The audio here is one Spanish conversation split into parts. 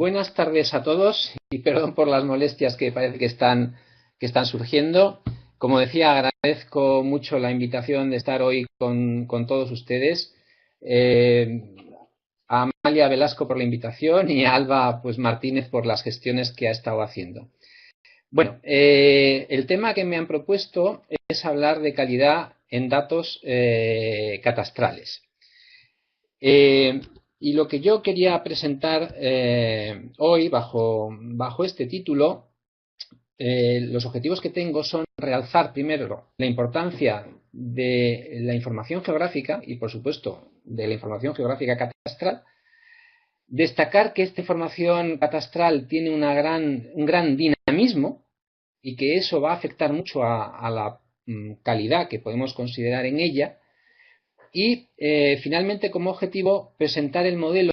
Buenas tardes a todos y perdón por las molestias que parece que están surgiendo. Como decía, agradezco mucho la invitación de estar hoy con todos ustedes. A Amalia Velasco por la invitación y a Alba Martínez por las gestiones que ha estado haciendo. Bueno, el tema que me han propuesto es hablar de calidad en datos catastrales. Y lo que yo quería presentar hoy bajo este título, los objetivos que tengo son realzar primero la importancia de la información geográfica y, por supuesto, de la información geográfica catastral, destacar que esta información catastral tiene un gran dinamismo y que eso va a afectar mucho a la calidad que podemos considerar en ella. Y finalmente, como objetivo, presentar el modelo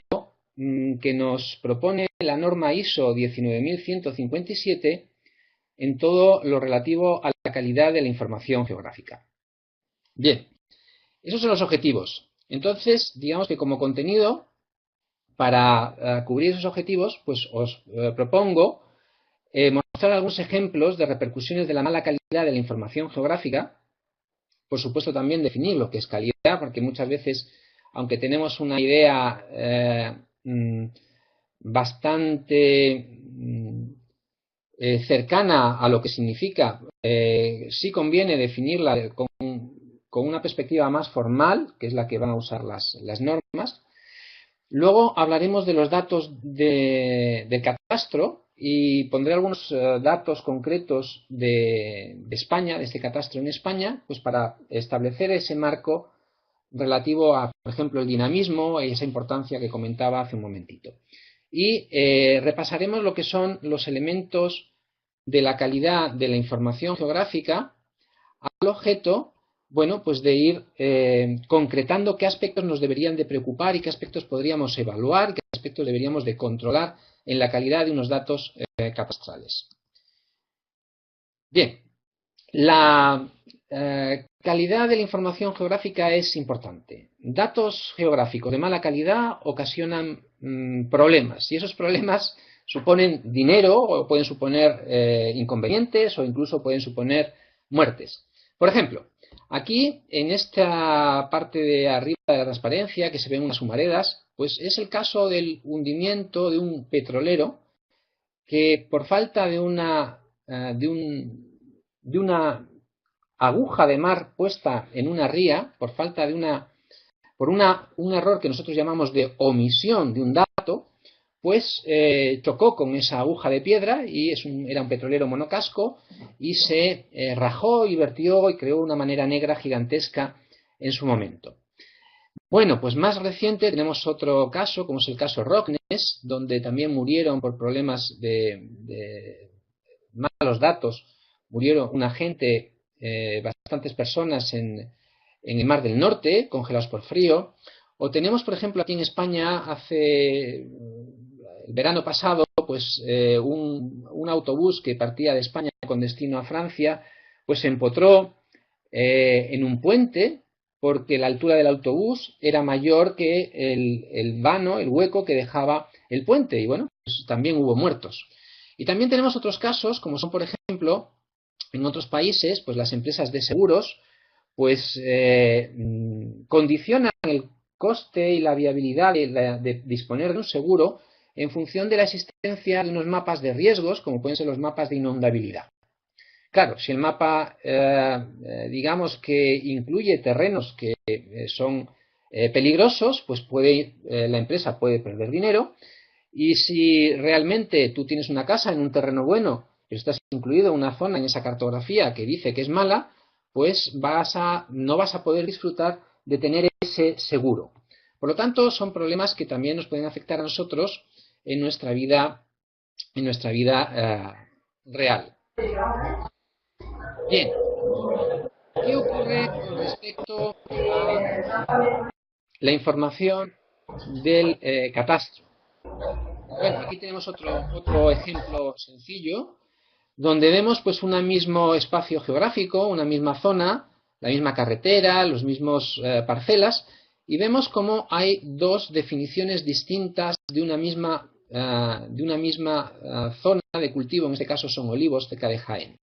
que nos propone la norma ISO 19157 en todo lo relativo a la calidad de la información geográfica. Bien, esos son los objetivos. Entonces, digamos que como contenido, para cubrir esos objetivos, pues os propongo mostrar algunos ejemplos de repercusiones de la mala calidad de la información geográfica. Por supuesto, también definir lo que es calidad, porque muchas veces, aunque tenemos una idea bastante cercana a lo que significa, sí conviene definirla con una perspectiva más formal, que es la que van a usar las normas. Luego hablaremos de los datos del catastro y pondré algunos datos concretos de España, de este catastro en España, pues para establecer ese marco relativo a, por ejemplo, el dinamismo y esa importancia que comentaba hace un momentito. Y repasaremos lo que son los elementos de la calidad de la información geográfica al objeto, bueno, pues de ir concretando qué aspectos nos deberían de preocupar y qué aspectos podríamos evaluar, qué aspectos deberíamos de controlar en la calidad de unos datos catastrales. Bien, la calidad de la información geográfica es importante. Datos geográficos de mala calidad ocasionan problemas y esos problemas suponen dinero o pueden suponer inconvenientes o incluso pueden suponer muertes. Por ejemplo, aquí en esta parte de arriba de la transparencia que se ven unas humaredas, pues es el caso del hundimiento de un petrolero que por falta de una aguja de mar puesta en una ría, por falta de un error que nosotros llamamos de omisión de un dato, pues chocó con esa aguja de piedra y era un petrolero monocasco y se rajó y vertió y creó una manera negra gigantesca en su momento. Bueno, pues más reciente tenemos otro caso, como es el caso Rockness, donde también murieron por problemas de malos datos, murieron una gente, bastantes personas en el Mar del Norte, congelados por frío. O tenemos, por ejemplo, aquí en España, el verano pasado, pues un autobús que partía de España con destino a Francia, pues se empotró en un puente porque la altura del autobús era mayor que el vano, el hueco que dejaba el puente. Y bueno, pues también hubo muertos. Y también tenemos otros casos, como son, por ejemplo, en otros países, pues las empresas de seguros, pues condicionan el coste y la viabilidad de disponer de un seguro en función de la existencia de unos mapas de riesgos, como pueden ser los mapas de inundabilidad. Claro, si el mapa, digamos que incluye terrenos que son peligrosos, pues la empresa puede perder dinero. Y si realmente tú tienes una casa en un terreno bueno, pero estás incluido en una zona en esa cartografía que dice que es mala, pues no vas a poder disfrutar de tener ese seguro. Por lo tanto, son problemas que también nos pueden afectar a nosotros en nuestra vida real. Bien, ¿qué ocurre con respecto a la información del catastro? Bueno, aquí tenemos otro ejemplo sencillo, donde vemos pues un mismo espacio geográfico, una misma zona, la misma carretera, los mismos parcelas, y vemos cómo hay dos definiciones distintas de una misma zona de cultivo, en este caso son olivos cerca de Jaén.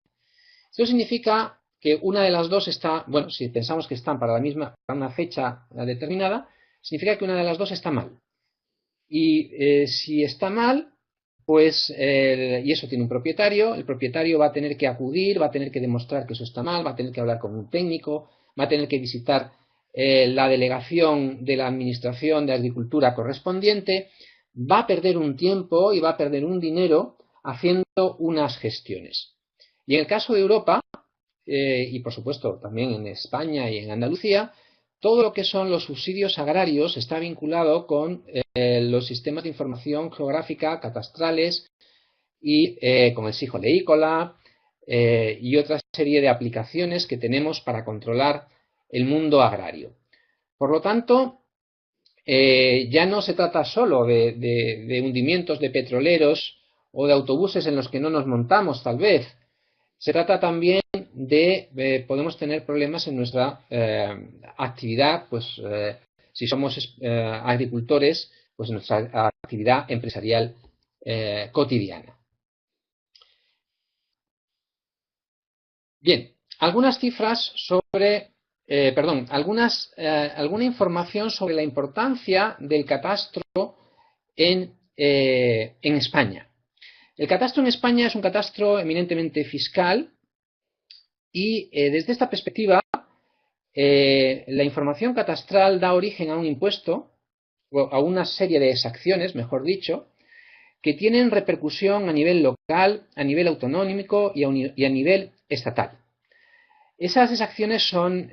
Esto significa que una de las dos está, bueno, si pensamos que están para una fecha determinada, significa que una de las dos está mal. Y si está mal, pues, y eso tiene un propietario, el propietario va a tener que acudir, va a tener que demostrar que eso está mal, va a tener que hablar con un técnico, va a tener que visitar la delegación de la Administración de Agricultura correspondiente, va a perder un tiempo y va a perder un dinero haciendo unas gestiones. Y en el caso de Europa, y por supuesto también en España y en Andalucía, todo lo que son los subsidios agrarios está vinculado con los sistemas de información geográfica, catastrales y con el SIJO Leícola y otra serie de aplicaciones que tenemos para controlar el mundo agrario. Por lo tanto, ya no se trata solo de hundimientos de petroleros o de autobuses en los que no nos montamos, tal vez. Se trata también podemos tener problemas en nuestra actividad, pues si somos agricultores, pues en nuestra actividad empresarial cotidiana. Bien, algunas cifras sobre, alguna información sobre la importancia del catastro en España. El catastro en España es un catastro eminentemente fiscal y desde esta perspectiva la información catastral da origen a un impuesto o a una serie de exacciones, mejor dicho, que tienen repercusión a nivel local, a nivel autonómico y a nivel estatal. Esas exacciones son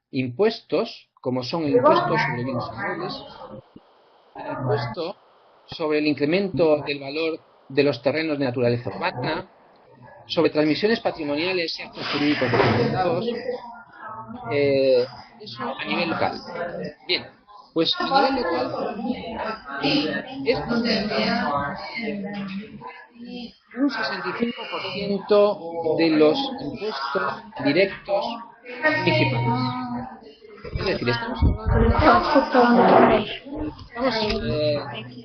impuestos, como son el impuesto sobre bienes inmuebles, el impuesto sobre el incremento del valor de los terrenos de naturaleza urbana, sobre transmisiones patrimoniales y actos jurídicos documentados, eso a nivel local. Bien, pues a nivel local esto supone un 65% de los impuestos directos municipales. Es decir, estamos hablando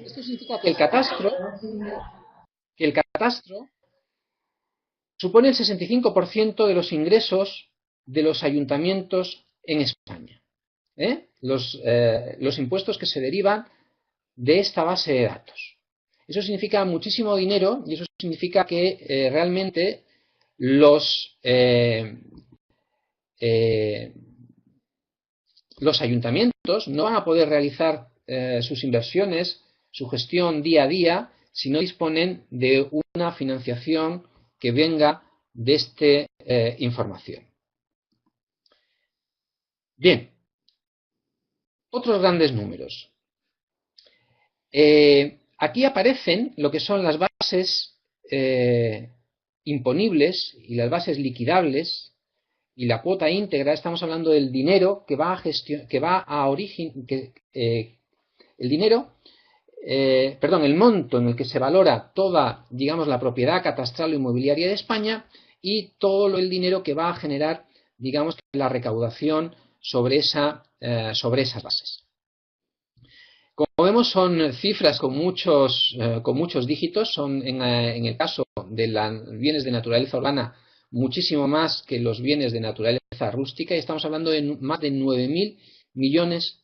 esto significa que el catastro supone el 65% de los ingresos de los ayuntamientos en España. Los impuestos que se derivan de esta base de datos. Eso significa muchísimo dinero y eso significa que realmente los ayuntamientos no van a poder realizar sus inversiones, su gestión día a día, si no disponen de una financiación que venga de esta información. Bien, otros grandes números. Aquí aparecen lo que son las bases imponibles y las bases liquidables y la cuota íntegra. Estamos hablando del dinero que va a el monto en el que se valora toda, digamos, la propiedad catastral o inmobiliaria de España y todo el dinero que va a generar, digamos, la recaudación sobre esas bases. Como vemos, son cifras con muchos dígitos, son en el caso de los bienes de naturaleza urbana muchísimo más que los bienes de naturaleza rústica y estamos hablando de más de 9.000 millones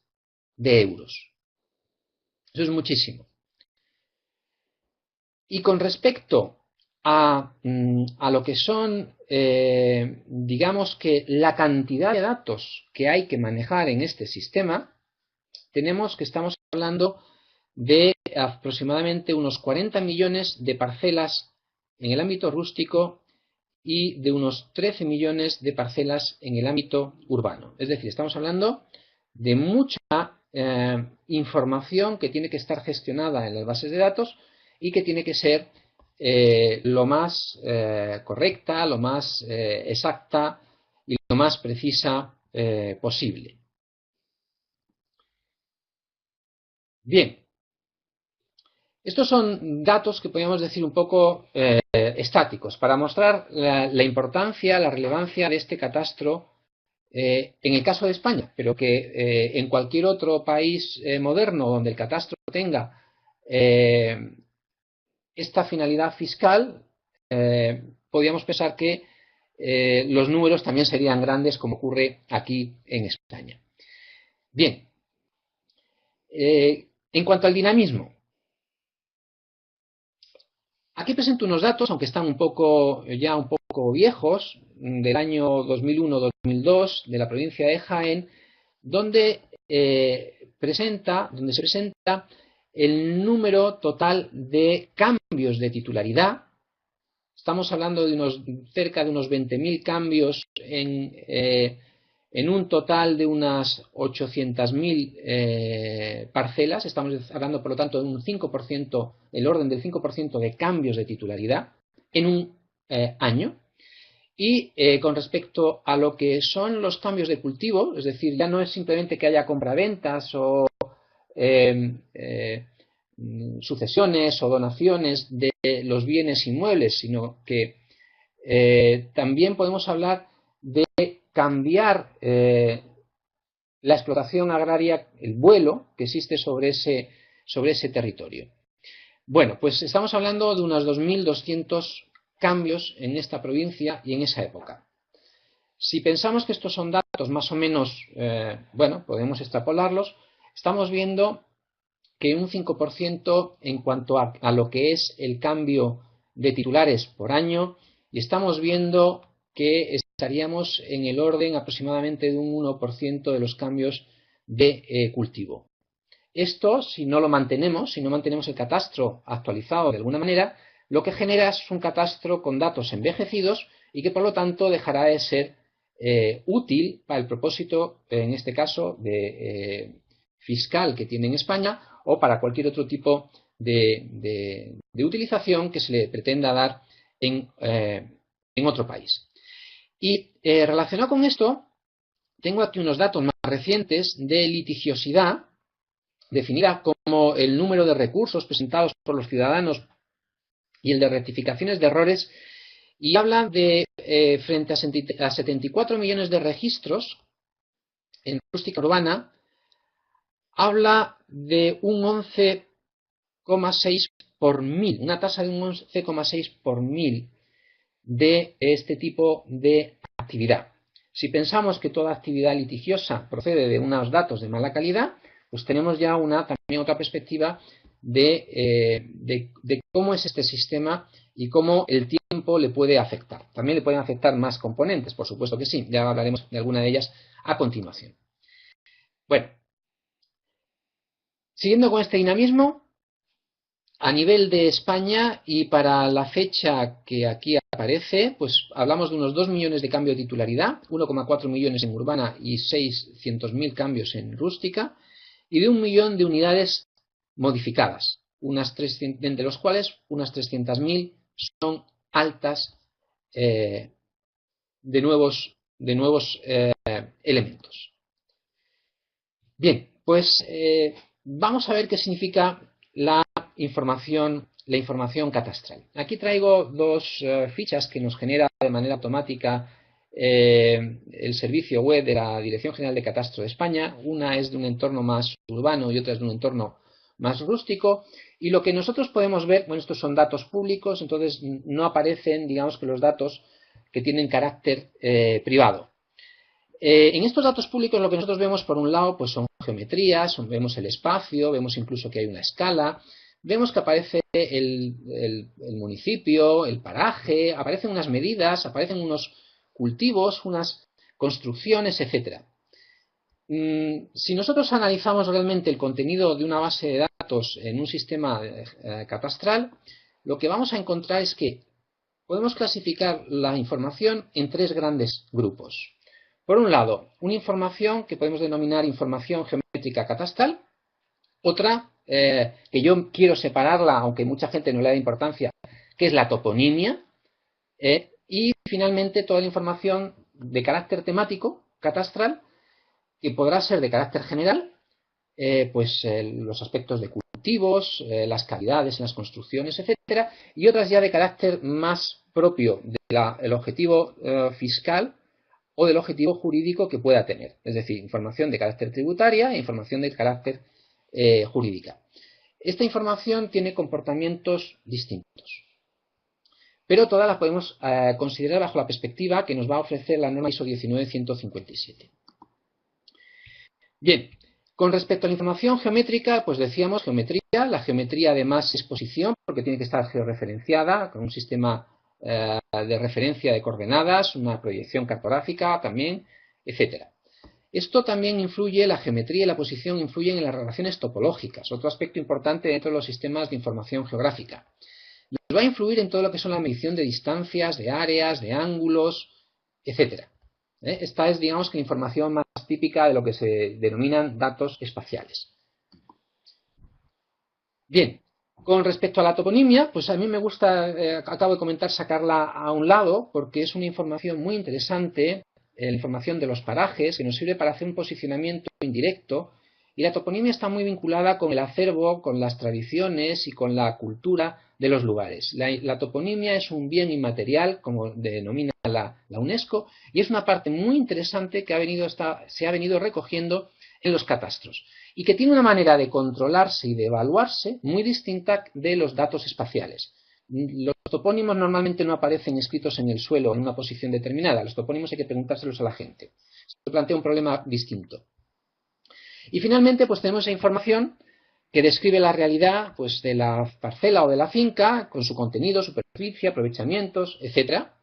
de euros. Eso es muchísimo. Y con respecto a lo que son, digamos que la cantidad de datos que hay que manejar en este sistema, tenemos que estamos hablando de aproximadamente unos 40 millones de parcelas en el ámbito rústico y de unos 13 millones de parcelas en el ámbito urbano. Es decir, estamos hablando de mucha información que tiene que estar gestionada en las bases de datos y que tiene que ser lo más correcta, lo más exacta y lo más precisa posible. Bien, estos son datos que podríamos decir un poco estáticos para mostrar la importancia, la relevancia de este catastro en el caso de España, pero que en cualquier otro país moderno donde el catastro tenga esta finalidad fiscal, podríamos pensar que los números también serían grandes, como ocurre aquí en España. Bien, en cuanto al dinamismo, aquí presento unos datos, aunque están ya un poco viejos, del año 2001-2002, de la provincia de Jaén, donde se presenta el número total de cambios de titularidad. Estamos hablando de cerca de unos 20.000 cambios en un total de unas 800.000 parcelas. Estamos hablando, por lo tanto, de un 5%, el orden del 5% de cambios de titularidad en un año. Y con respecto a lo que son los cambios de cultivo, es decir, ya no es simplemente que haya compraventas o sucesiones o donaciones de los bienes inmuebles, sino que también podemos hablar de cambiar la explotación agraria, el vuelo que existe sobre ese territorio. Bueno, pues estamos hablando de unos 2.200 cambios en esta provincia y en esa época. Si pensamos que estos son datos más o menos, bueno, podemos extrapolarlos, estamos viendo que un 5% en cuanto a lo que es el cambio de titulares por año, y estamos viendo que estaríamos en el orden aproximadamente de un 1% de los cambios de cultivo. Esto, si no mantenemos el catastro actualizado de alguna manera, lo que genera es un catastro con datos envejecidos y que por lo tanto dejará de ser útil para el propósito, en este caso, fiscal que tiene en España o para cualquier otro tipo de utilización que se le pretenda dar en otro país. Y relacionado con esto, tengo aquí unos datos más recientes de litigiosidad, definida como el número de recursos presentados por los ciudadanos y el de rectificaciones de errores, y habla de, frente a 74 millones de registros en rústica urbana, habla de un 11,6 por mil, una tasa de un 11,6 por mil de este tipo de actividad. Si pensamos que toda actividad litigiosa procede de unos datos de mala calidad, pues tenemos ya también otra perspectiva de cómo es este sistema y cómo el tiempo le puede afectar. También le pueden afectar más componentes, por supuesto que sí, ya hablaremos de alguna de ellas a continuación. Bueno, siguiendo con este dinamismo, a nivel de España y para la fecha que aquí aparece, pues hablamos de unos 2 millones de cambio de titularidad, 1,4 millones en urbana y 600.000 cambios en rústica, y de 1 millón de unidades modificadas, entre los cuales unas 300.000 son altas de nuevos elementos. Bien, pues vamos a ver qué significa la información catastral. Aquí traigo dos fichas que nos genera de manera automática el servicio web de la Dirección General de Catastro de España. Una es de un entorno más urbano y otra es de un entorno más rústico. Y lo que nosotros podemos ver, bueno, estos son datos públicos, entonces no aparecen, digamos, que los datos que tienen carácter privado. En estos datos públicos lo que nosotros vemos, por un lado, pues son geometrías, vemos el espacio, vemos incluso que hay una escala, vemos que aparece el municipio, el paraje, aparecen unas medidas, aparecen unos cultivos, unas construcciones, etc. Si nosotros analizamos realmente el contenido de una base de datos en un sistema catastral, lo que vamos a encontrar es que podemos clasificar la información en tres grandes grupos. Por un lado, una información que podemos denominar información geométrica catastral, otra que yo quiero separarla, aunque mucha gente no le da importancia, que es la toponimia, y finalmente toda la información de carácter temático catastral, que podrá ser de carácter general, los aspectos de cultivos, las calidades en las construcciones, etcétera, y otras ya de carácter más propio del objetivo fiscal o del objetivo jurídico que pueda tener, es decir, información de carácter tributaria e información de carácter jurídica. esta información tiene comportamientos distintos. Pero todas las podemos considerar bajo la perspectiva que nos va a ofrecer la norma ISO 19157. Bien, con respecto a la información geométrica, pues decíamos geometría. La geometría además es posición, porque tiene que estar georreferenciada, con un sistema de referencia de coordenadas, una proyección cartográfica también, etcétera. Esto también influye, la geometría y la posición influyen en las relaciones topológicas, otro aspecto importante dentro de los sistemas de información geográfica. Nos va a influir en todo lo que son la medición de distancias, de áreas, de ángulos, etcétera. Esta es, digamos, que la información más típica de lo que se denominan datos espaciales. Bien, con respecto a la toponimia, pues a mí me gusta, acabo de comentar, sacarla a un lado, porque es una información muy interesante, la información de los parajes, que nos sirve para hacer un posicionamiento indirecto, y la toponimia está muy vinculada con el acervo, con las tradiciones y con la cultura de los lugares. La toponimia es un bien inmaterial, como denomina la UNESCO, y es una parte muy interesante que se ha venido recogiendo en los catastros, y que tiene una manera de controlarse y de evaluarse muy distinta de los datos espaciales. Los topónimos normalmente no aparecen escritos en el suelo en una posición determinada. Los topónimos hay que preguntárselos a la gente. Esto plantea un problema distinto. Y finalmente, pues tenemos esa información que describe la realidad pues, de la parcela o de la finca, con su contenido, superficie, aprovechamientos, etcétera,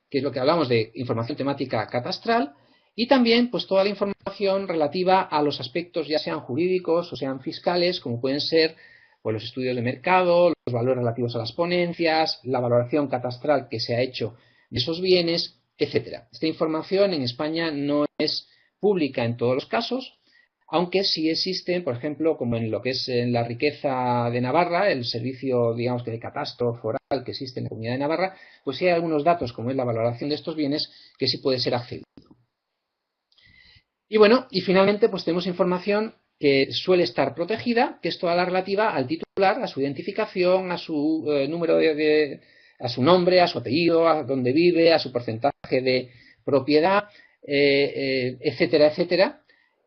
que es lo que hablamos de información temática catastral, y también pues, toda la información relativa a los aspectos, ya sean jurídicos o sean fiscales, como pueden ser pues, los estudios de mercado, los valores relativos a las ponencias, la valoración catastral que se ha hecho de esos bienes, etcétera. Esta información en España no es pública en todos los casos, aunque sí existen, por ejemplo, como en lo que es en la riqueza de Navarra, el servicio, digamos que de catastro foral que existe en la Comunidad de Navarra, pues sí hay algunos datos, como es la valoración de estos bienes, que sí puede ser accedido. Y bueno, y finalmente pues tenemos información que suele estar protegida, que es toda la relativa al titular, a su identificación, a su número a su nombre, a su apellido, a dónde vive, a su porcentaje de propiedad, etcétera, etcétera,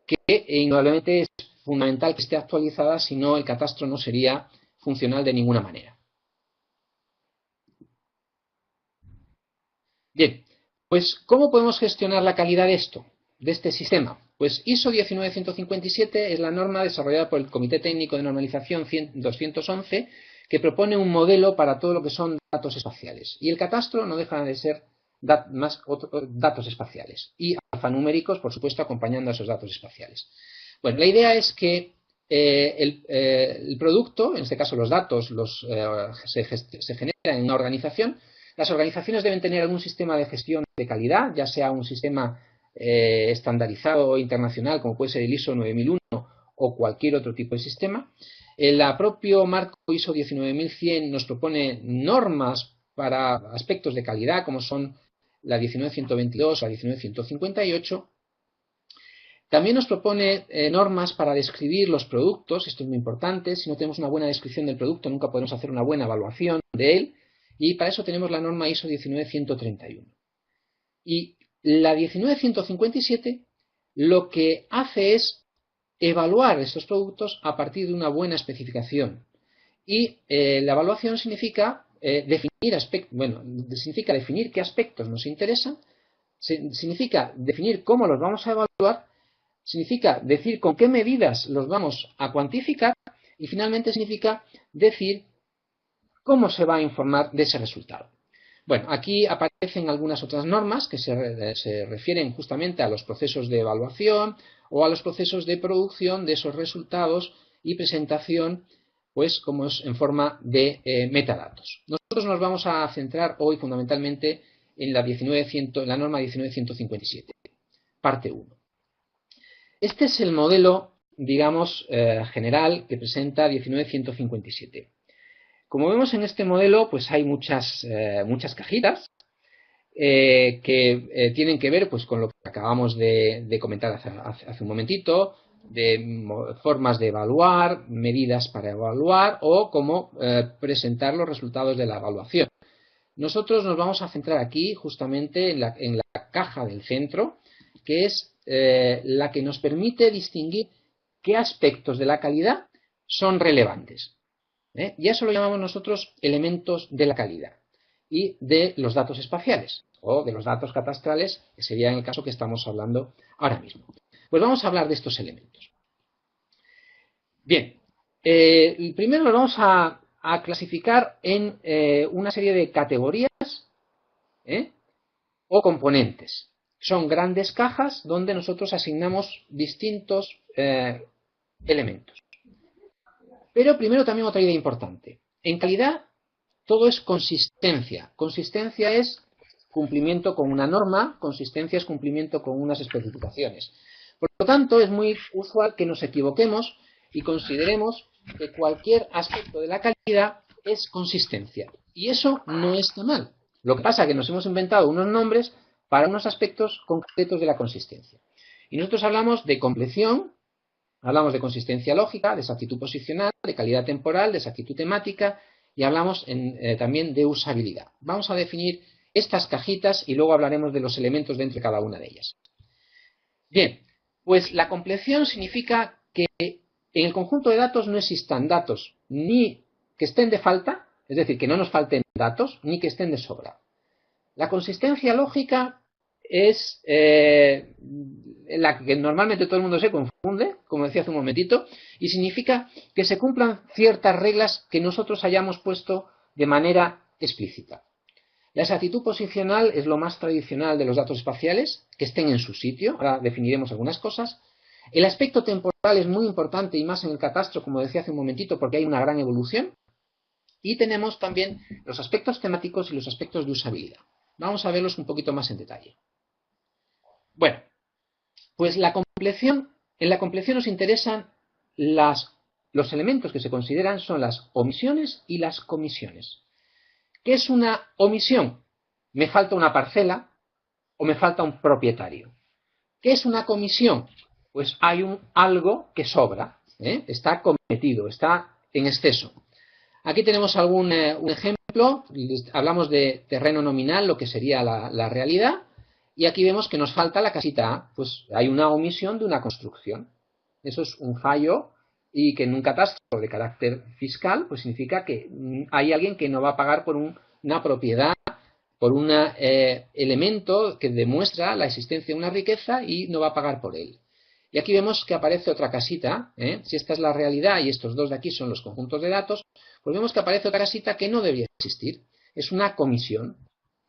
que indudablemente es fundamental que esté actualizada, si no el catastro no sería funcional de ninguna manera. Bien, pues ¿cómo podemos gestionar la calidad de esto, de este sistema? Pues ISO 19157 es la norma desarrollada por el Comité Técnico de Normalización 211 que propone un modelo para todo lo que son datos espaciales. Y el catastro no deja de ser datos espaciales y alfanuméricos, por supuesto, acompañando a esos datos espaciales. Bueno, la idea es que el producto, en este caso los datos, se generan en una organización. Las organizaciones deben tener algún sistema de gestión de calidad, ya sea un sistema estandarizado internacional, como puede ser el ISO 9001 o cualquier otro tipo de sistema. El propio marco ISO 19100 nos propone normas para aspectos de calidad, como son la 19122, la 19158. También nos propone normas para describir los productos, esto es muy importante. Si no tenemos una buena descripción del producto, nunca podemos hacer una buena evaluación de él. Y para eso tenemos la norma ISO 19131. Y la 19157 lo que hace es evaluar estos productos a partir de una buena especificación. Y la evaluación significa significa definir qué aspectos nos interesan, significa definir cómo los vamos a evaluar, significa decir con qué medidas los vamos a cuantificar y finalmente significa decir cómo se va a informar de ese resultado. Bueno, aquí aparecen algunas otras normas que se refieren justamente a los procesos de evaluación o a los procesos de producción de esos resultados y presentación, pues como es en forma de metadatos. Nosotros nos vamos a centrar hoy fundamentalmente en la norma 19157, parte 1. Este es el modelo, digamos, general que presenta 19157. Como vemos en este modelo, pues hay muchas cajitas que tienen que ver pues, con lo que acabamos de comentar hace un momentito, de formas de evaluar, medidas para evaluar o cómo presentar los resultados de la evaluación. Nosotros nos vamos a centrar aquí justamente en la caja del centro, que es la que nos permite distinguir qué aspectos de la calidad son relevantes. Y eso lo llamamos nosotros elementos de la calidad y de los datos espaciales o de los datos catastrales, que sería en el caso que estamos hablando ahora mismo. Pues vamos a hablar de estos elementos. Bien, primero lo vamos a clasificar en una serie de categorías o componentes. Son grandes cajas donde nosotros asignamos distintos elementos. Pero primero también otra idea importante. En calidad todo es consistencia. Consistencia es cumplimiento con una norma, consistencia es cumplimiento con unas especificaciones. Por lo tanto, es muy usual que nos equivoquemos y consideremos que cualquier aspecto de la calidad es consistencia. Y eso no está mal. Lo que pasa es que nos hemos inventado unos nombres para unos aspectos concretos de la consistencia. Y nosotros hablamos de compleción, hablamos de consistencia lógica, de exactitud posicional, de calidad temporal, de exactitud temática y hablamos también de usabilidad. Vamos a definir estas cajitas y luego hablaremos de los elementos dentro de cada una de ellas. Bien, pues la compleción significa que en el conjunto de datos no existan datos ni que estén de falta, es decir, que no nos falten datos, ni que estén de sobra. La consistencia lógica es la que normalmente todo el mundo se confunde, como decía hace un momentito, y significa que se cumplan ciertas reglas que nosotros hayamos puesto de manera explícita. La exactitud posicional es lo más tradicional de los datos espaciales, que estén en su sitio, ahora definiremos algunas cosas. El aspecto temporal es muy importante y más en el catastro, como decía hace un momentito, porque hay una gran evolución. Y tenemos también los aspectos temáticos y los aspectos de usabilidad. Vamos a verlos un poquito más en detalle. Bueno, pues en la compleción nos interesan los elementos que se consideran son las omisiones y las comisiones. ¿Qué es una omisión? Me falta una parcela o me falta un propietario. ¿Qué es una comisión? Pues hay algo que sobra, está cometido, está en exceso. Aquí tenemos un ejemplo, hablamos de terreno nominal, lo que sería la realidad, y aquí vemos que nos falta la casita A, pues hay una omisión de una construcción. Eso es un fallo y que en un catastro de carácter fiscal, pues significa que hay alguien que no va a pagar por una propiedad, por un elemento que demuestra la existencia de una riqueza y no va a pagar por él. Y aquí vemos que aparece otra casita, si esta es la realidad y estos dos de aquí son los conjuntos de datos, pues vemos que aparece otra casita que no debería existir. Es una comisión.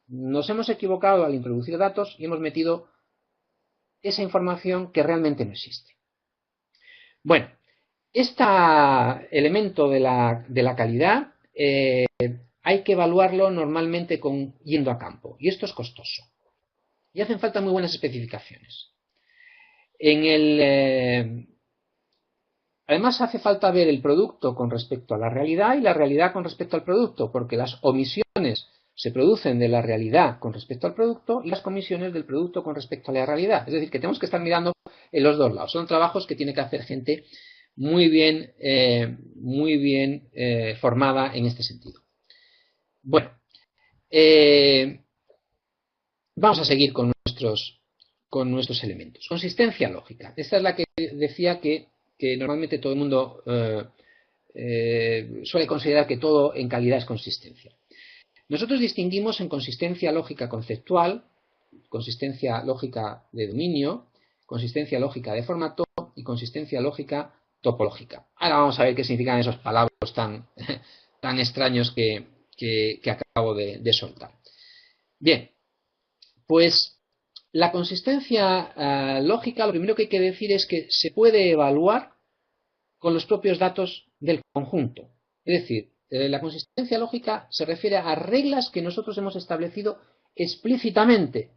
Nos hemos equivocado al introducir datos y hemos metido esa información que realmente no existe. Bueno, este elemento de la calidad hay que evaluarlo normalmente yendo a campo. Y esto es costoso. Y hacen falta muy buenas especificaciones. Además hace falta ver el producto con respecto a la realidad y la realidad con respecto al producto, porque las omisiones se producen de la realidad con respecto al producto y las comisiones del producto con respecto a la realidad. Es decir, que tenemos que estar mirando en los dos lados. Son trabajos que tiene que hacer gente muy bien formada en este sentido. Bueno, vamos a seguir con nuestros elementos. Consistencia lógica. Esta es la que decía que normalmente todo el mundo suele considerar que todo en calidad es consistencia. Nosotros distinguimos en consistencia lógica conceptual, consistencia lógica de dominio, consistencia lógica de formato y consistencia lógica topológica. Ahora vamos a ver qué significan esos palabras tan extraños que acabo de soltar. Bien, pues la consistencia lógica, lo primero que hay que decir es que se puede evaluar con los propios datos del conjunto. Es decir, la consistencia lógica se refiere a reglas que nosotros hemos establecido explícitamente.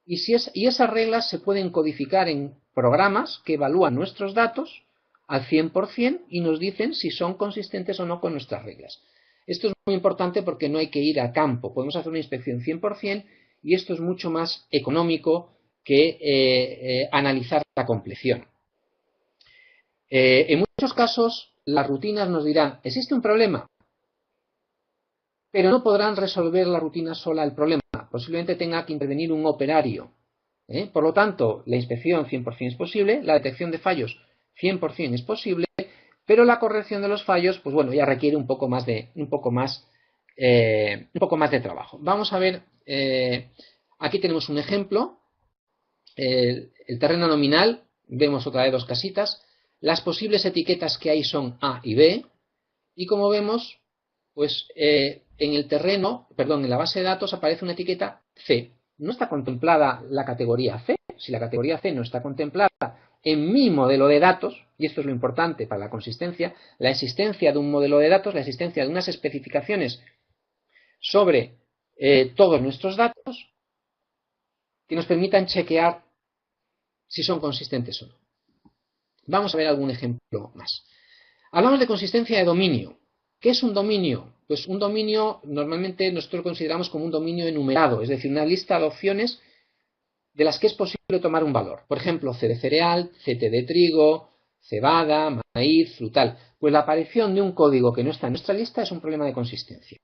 Y esas reglas se pueden codificar en programas que evalúan nuestros datos al 100% y nos dicen si son consistentes o no con nuestras reglas. Esto es muy importante porque no hay que ir a campo. Podemos hacer una inspección 100% y esto es mucho más económico que analizar la compleción. En muchos casos, las rutinas nos dirán, existe un problema, pero no podrán resolver la rutina sola el problema. Posiblemente tenga que intervenir un operario. Por lo tanto, la inspección 100% es posible, la detección de fallos 100% es posible, pero la corrección de los fallos, pues bueno, ya requiere un poco más de trabajo. Vamos a ver, aquí tenemos un ejemplo, el terreno nominal, vemos otra vez dos casitas, las posibles etiquetas que hay son A y B, y como vemos, pues en el terreno, perdón, en la base de datos aparece una etiqueta C. No está contemplada la categoría C. Si la categoría C no está contemplada en mi modelo de datos, y esto es lo importante para la consistencia, la existencia de un modelo de datos, la existencia de unas especificaciones sobre todos nuestros datos que nos permitan chequear si son consistentes o no. Vamos a ver algún ejemplo más. Hablamos de consistencia de dominio. ¿Qué es un dominio? Pues un dominio normalmente nosotros lo consideramos como un dominio enumerado, es decir, una lista de opciones de las que es posible tomar un valor. Por ejemplo, C de cereal, CT de trigo, cebada, maíz, frutal. Pues la aparición de un código que no está en nuestra lista es un problema de consistencia.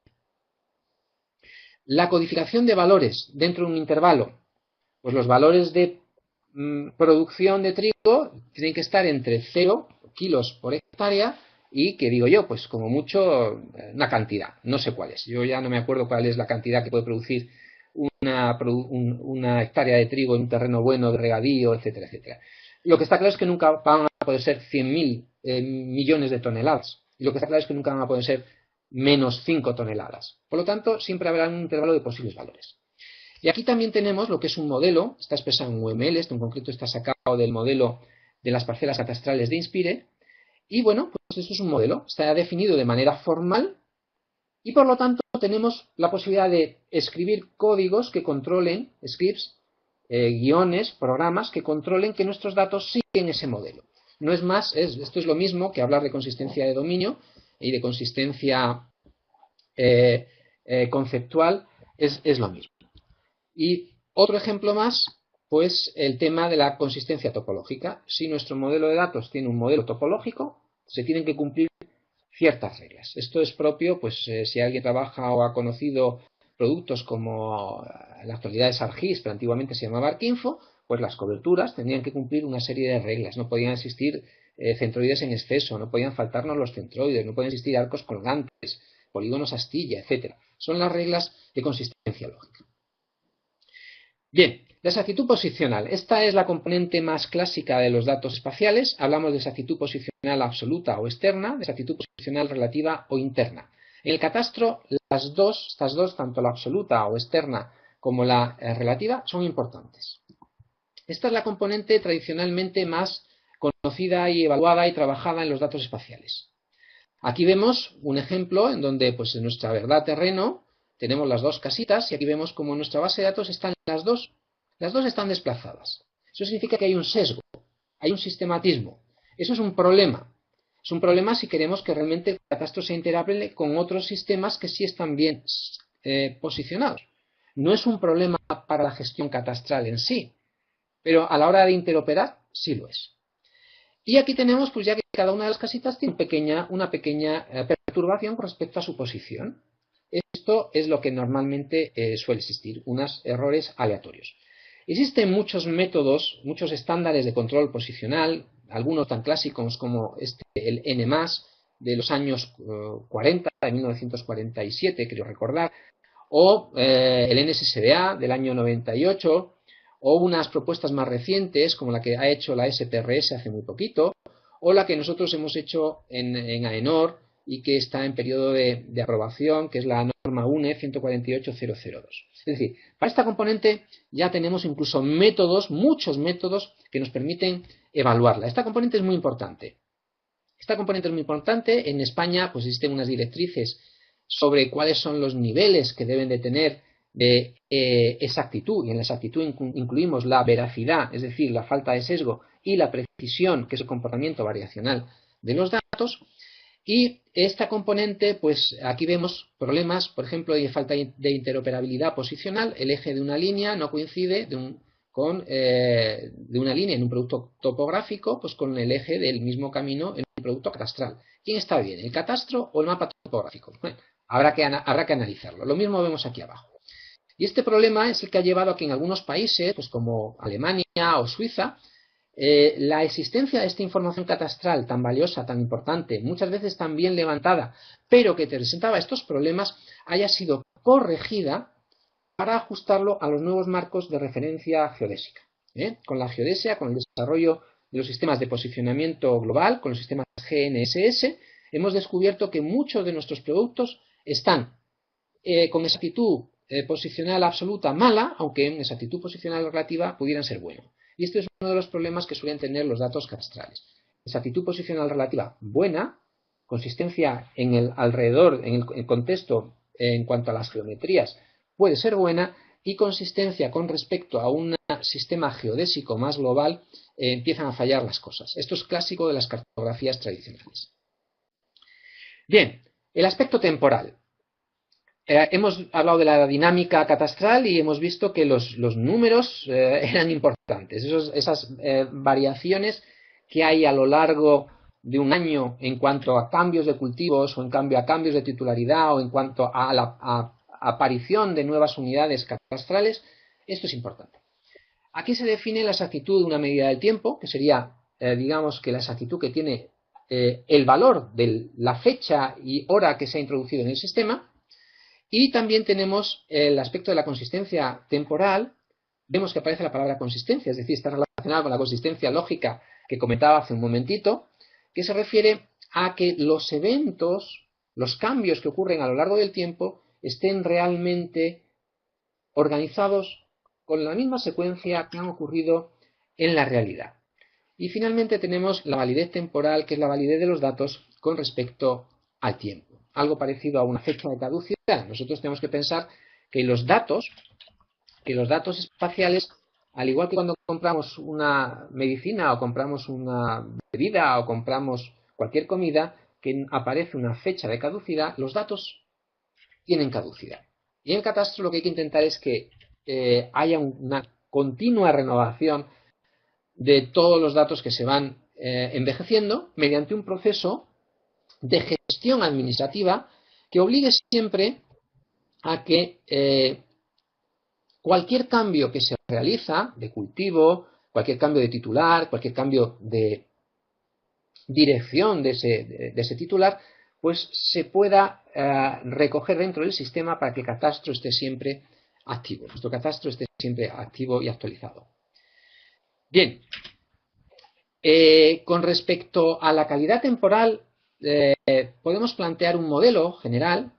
La codificación de valores dentro de un intervalo. Pues los valores de producción de trigo tienen que estar entre 0 kilos por hectárea y, que digo yo, pues como mucho una cantidad, no sé cuál es. Yo ya no me acuerdo cuál es la cantidad que puede producir una hectárea de trigo en un terreno bueno de regadío, etcétera, etcétera. Lo que está claro es que nunca van a poder ser 100.000 millones de toneladas. Y lo que está claro es que nunca van a poder ser menos 5 toneladas. Por lo tanto, siempre habrá un intervalo de posibles valores. Y aquí también tenemos lo que es un modelo, está expresado en UML, esto en concreto está sacado del modelo de las parcelas catastrales de Inspire, y bueno, pues esto es un modelo, está definido de manera formal, y por lo tanto tenemos la posibilidad de escribir códigos que controlen, scripts, guiones, programas que controlen que nuestros datos siguen ese modelo. No es más, esto es lo mismo que hablar de consistencia de dominio y de consistencia conceptual, es lo mismo. Y otro ejemplo más, pues el tema de la consistencia topológica. Si nuestro modelo de datos tiene un modelo topológico, se tienen que cumplir ciertas reglas. Esto es propio, pues si alguien trabaja o ha conocido productos como en la actualidad es ArcGIS, pero antiguamente se llamaba ArcInfo, pues las coberturas tendrían que cumplir una serie de reglas. No podían existir centroides en exceso, no podían faltarnos los centroides, no podían existir arcos colgantes, polígonos astilla, etc. Son las reglas de consistencia lógica. Bien, la exactitud posicional. Esta es la componente más clásica de los datos espaciales. Hablamos de exactitud posicional absoluta o externa, de exactitud posicional relativa o interna. En el catastro, estas dos, tanto la absoluta o externa como la relativa, son importantes. Esta es la componente tradicionalmente más conocida y evaluada y trabajada en los datos espaciales. Aquí vemos un ejemplo en donde, pues en nuestra verdad terreno, tenemos las dos casitas y aquí vemos como en nuestra base de datos están las dos están desplazadas. Eso significa que hay un sesgo, hay un sistematismo. Eso es un problema. Es un problema si queremos que realmente el catastro sea interoperable con otros sistemas que sí están bien posicionados. No es un problema para la gestión catastral en sí, pero a la hora de interoperar sí lo es. Y aquí tenemos, pues ya que cada una de las casitas tiene una pequeña perturbación con respecto a su posición. Esto es lo que normalmente suele existir, unos errores aleatorios. Existen muchos métodos, muchos estándares de control posicional, algunos tan clásicos como el N+, de los años 40, de 1947, creo recordar, o el NSSDA del año 98, o unas propuestas más recientes, como la que ha hecho la SPRS hace muy poquito, o la que nosotros hemos hecho en AENOR y que está en periodo de aprobación, que es la norma UNE 148002. Es decir, para esta componente ya tenemos incluso métodos, muchos métodos, que nos permiten evaluarla. Esta componente es muy importante. En España pues existen unas directrices sobre cuáles son los niveles que deben de tener de exactitud, y en la exactitud incluimos la veracidad, es decir, la falta de sesgo, y la precisión, que es el comportamiento variacional de los datos. Y esta componente, pues aquí vemos problemas, por ejemplo, de falta de interoperabilidad posicional. El eje de una línea no coincide de una línea en un producto topográfico, pues con el eje del mismo camino en un producto catastral. ¿Quién está bien, el catastro o el mapa topográfico? Bueno, habrá que analizarlo. Lo mismo vemos aquí abajo. Y este problema es el que ha llevado a que en algunos países, pues como Alemania o Suiza, la existencia de esta información catastral tan valiosa, tan importante, muchas veces tan bien levantada, pero que presentaba estos problemas, haya sido corregida para ajustarlo a los nuevos marcos de referencia geodésica. Con la geodesia, con el desarrollo de los sistemas de posicionamiento global, con los sistemas GNSS, hemos descubierto que muchos de nuestros productos están con exactitud posicional absoluta mala, aunque en exactitud posicional relativa pudieran ser buenos. Y este es uno de los problemas que suelen tener los datos catastrales. Exactitud posicional relativa buena, consistencia en el alrededor, en el contexto en cuanto a las geometrías puede ser buena, y consistencia con respecto a un sistema geodésico más global empiezan a fallar las cosas. Esto es clásico de las cartografías tradicionales. Bien, el aspecto temporal. Hemos hablado de la dinámica catastral y hemos visto que los números eran importantes. Esas variaciones que hay a lo largo de un año en cuanto a cambios de cultivos o en cambio a cambios de titularidad o en cuanto a la aparición de nuevas unidades catastrales, esto es importante. Aquí se define la exactitud de una medida del tiempo, que sería, digamos, que la exactitud que tiene el valor de la fecha y hora que se ha introducido en el sistema. Y también tenemos el aspecto de la consistencia temporal. Vemos que aparece la palabra consistencia, es decir, está relacionada con la consistencia lógica que comentaba hace un momentito, que se refiere a que los eventos, los cambios que ocurren a lo largo del tiempo, estén realmente organizados con la misma secuencia que han ocurrido en la realidad. Y finalmente tenemos la validez temporal, que es la validez de los datos con respecto al tiempo. Algo parecido a una fecha de caducidad. Nosotros tenemos que pensar que los datos espaciales, al igual que cuando compramos una medicina o compramos una bebida o compramos cualquier comida, que aparece una fecha de caducidad, los datos tienen caducidad. Y en el catastro lo que hay que intentar es que haya una continua renovación de todos los datos que se van envejeciendo mediante un proceso de gestión administrativa que obligue siempre a que cualquier cambio que se realiza de cultivo, cualquier cambio de titular, cualquier cambio de dirección de ese titular, pues se pueda recoger dentro del sistema para que el catastro esté siempre activo. Nuestro catastro esté siempre activo y actualizado. Bien, con respecto a la calidad temporal, podemos plantear un modelo general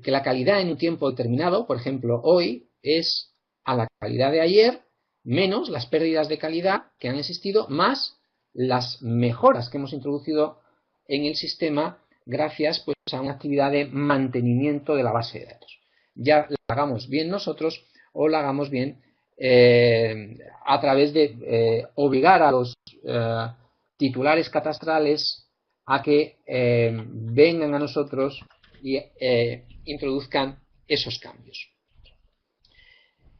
que la calidad en un tiempo determinado, por ejemplo, hoy, es a la calidad de ayer menos las pérdidas de calidad que han existido, más las mejoras que hemos introducido en el sistema gracias pues, a una actividad de mantenimiento de la base de datos. Ya la hagamos bien nosotros o la hagamos bien a través de obligar a los titulares catastrales a que vengan a nosotros y introduzcan esos cambios.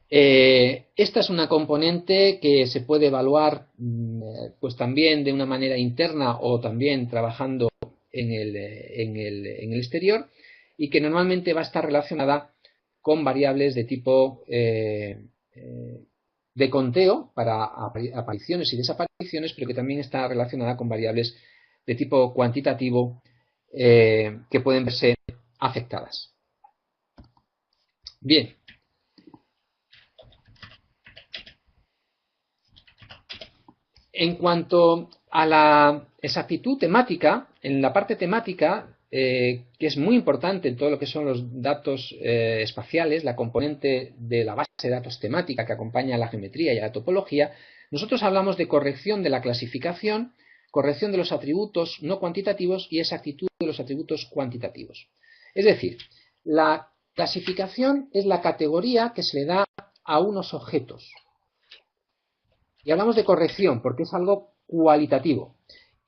Esta es una componente que se puede evaluar pues también de una manera interna o también trabajando en el exterior y que normalmente va a estar relacionada con variables de tipo de conteo para apariciones y desapariciones, pero que también está relacionada con variables de tipo cuantitativo que pueden verse afectadas. Bien. En cuanto a la exactitud temática, en la parte temática, que es muy importante en todo lo que son los datos espaciales, la componente de la base de datos temática que acompaña a la geometría y a la topología, nosotros hablamos de corrección de la clasificación, corrección de los atributos no cuantitativos y exactitud de los atributos cuantitativos. Es decir, la clasificación es la categoría que se le da a unos objetos. Y hablamos de corrección porque es algo cualitativo.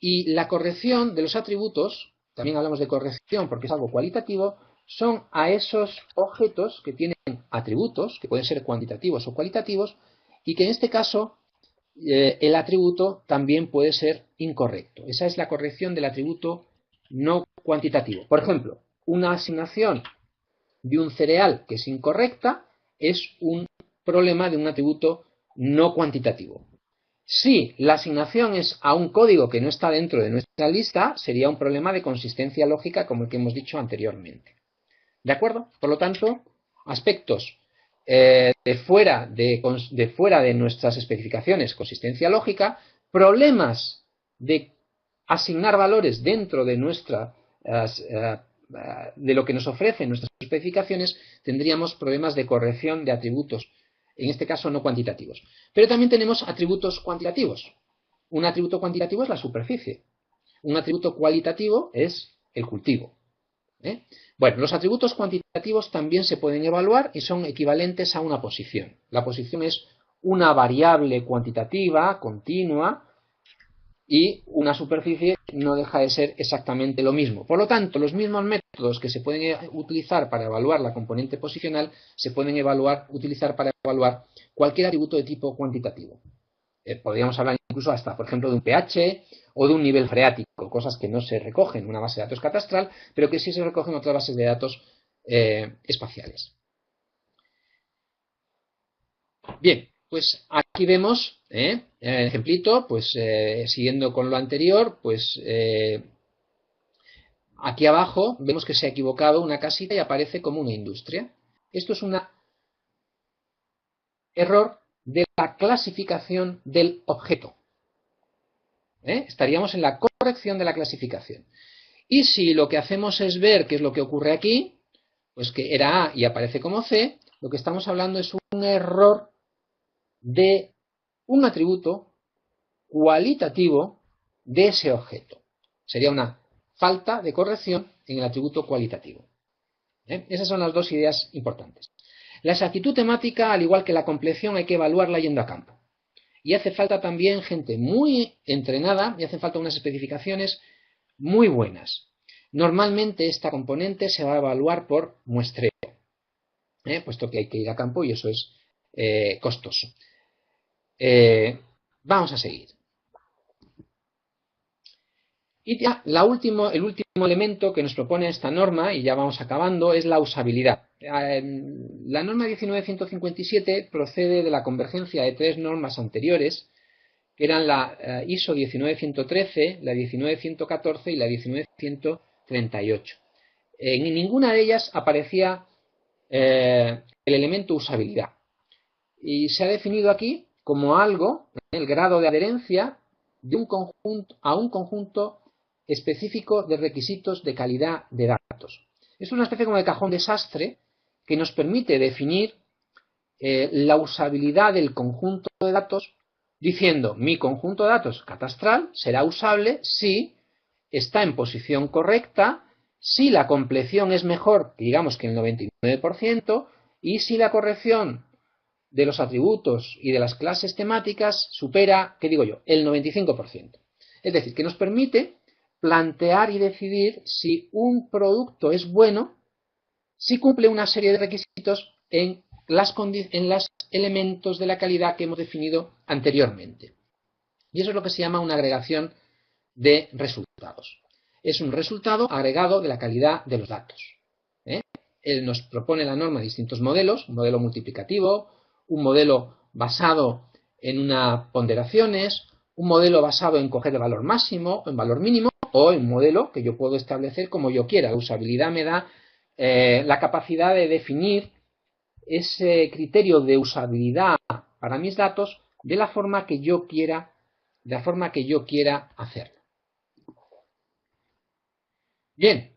Y la corrección de los atributos, también hablamos de corrección porque es algo cualitativo, son a esos objetos que tienen atributos, que pueden ser cuantitativos o cualitativos, y que en este caso el atributo también puede ser incorrecto. Esa es la corrección del atributo no cuantitativo. Por ejemplo, una asignación de un cereal que es incorrecta es un problema de un atributo no cuantitativo. Si la asignación es a un código que no está dentro de nuestra lista, sería un problema de consistencia lógica como el que hemos dicho anteriormente. ¿De acuerdo? Por lo tanto, aspectos de fuera de nuestras especificaciones, consistencia lógica, problemas de asignar valores dentro de de lo que nos ofrecen nuestras especificaciones, tendríamos problemas de corrección de atributos, en este caso no cuantitativos. Pero también tenemos atributos cuantitativos. Un atributo cuantitativo es la superficie. Un atributo cualitativo es el cultivo. Bueno, los atributos cuantitativos también se pueden evaluar y son equivalentes a una posición. La posición es una variable cuantitativa, continua, y una superficie no deja de ser exactamente lo mismo. Por lo tanto, los mismos métodos que se pueden utilizar para evaluar la componente posicional se pueden utilizar para evaluar cualquier atributo de tipo cuantitativo. Podríamos hablar incluso hasta, por ejemplo, de un pH o de un nivel freático, cosas que no se recogen en una base de datos catastral, pero que sí se recogen en otras bases de datos espaciales. Bien, pues aquí vemos el ejemplito, pues siguiendo con lo anterior, pues aquí abajo vemos que se ha equivocado una casita y aparece como una industria. Esto es un error de la clasificación del objeto. Estaríamos en la corrección de la clasificación. Y si lo que hacemos es ver qué es lo que ocurre aquí, pues que era A y aparece como C, lo que estamos hablando es un error de un atributo cualitativo de ese objeto. Sería una falta de corrección en el atributo cualitativo. Esas son las dos ideas importantes. La exactitud temática, al igual que la compleción, hay que evaluarla yendo a campo. Y hace falta también gente muy entrenada y hacen falta unas especificaciones muy buenas. Normalmente esta componente se va a evaluar por muestreo, puesto que hay que ir a campo y eso es costoso. Vamos a seguir. Y ya el último elemento que nos propone esta norma, y ya vamos acabando, es la usabilidad. La norma 19157 procede de la convergencia de tres normas anteriores, que eran la ISO 19113, la 19114 y la 19138. En ninguna de ellas aparecía el elemento usabilidad. Y se ha definido aquí como algo, el grado de adherencia de un conjunto a un conjunto específico de requisitos de calidad de datos. Es una especie como de cajón desastre que nos permite definir la usabilidad del conjunto de datos diciendo mi conjunto de datos catastral será usable si está en posición correcta, si la compleción es mejor, digamos que el 99%, y si la corrección de los atributos y de las clases temáticas supera, ¿qué digo yo?, el 95%. Es decir, que nos permite plantear y decidir si un producto es bueno, si cumple una serie de requisitos en los elementos de la calidad que hemos definido anteriormente. Y eso es lo que se llama una agregación de resultados. Es un resultado agregado de la calidad de los datos. Él nos propone la norma distintos modelos, un modelo multiplicativo, un modelo basado en unas ponderaciones, un modelo basado en coger el valor máximo o en valor mínimo, o un modelo que yo puedo establecer como yo quiera. La usabilidad me da la capacidad de definir ese criterio de usabilidad para mis datos de la forma que yo quiera, hacerlo. Bien,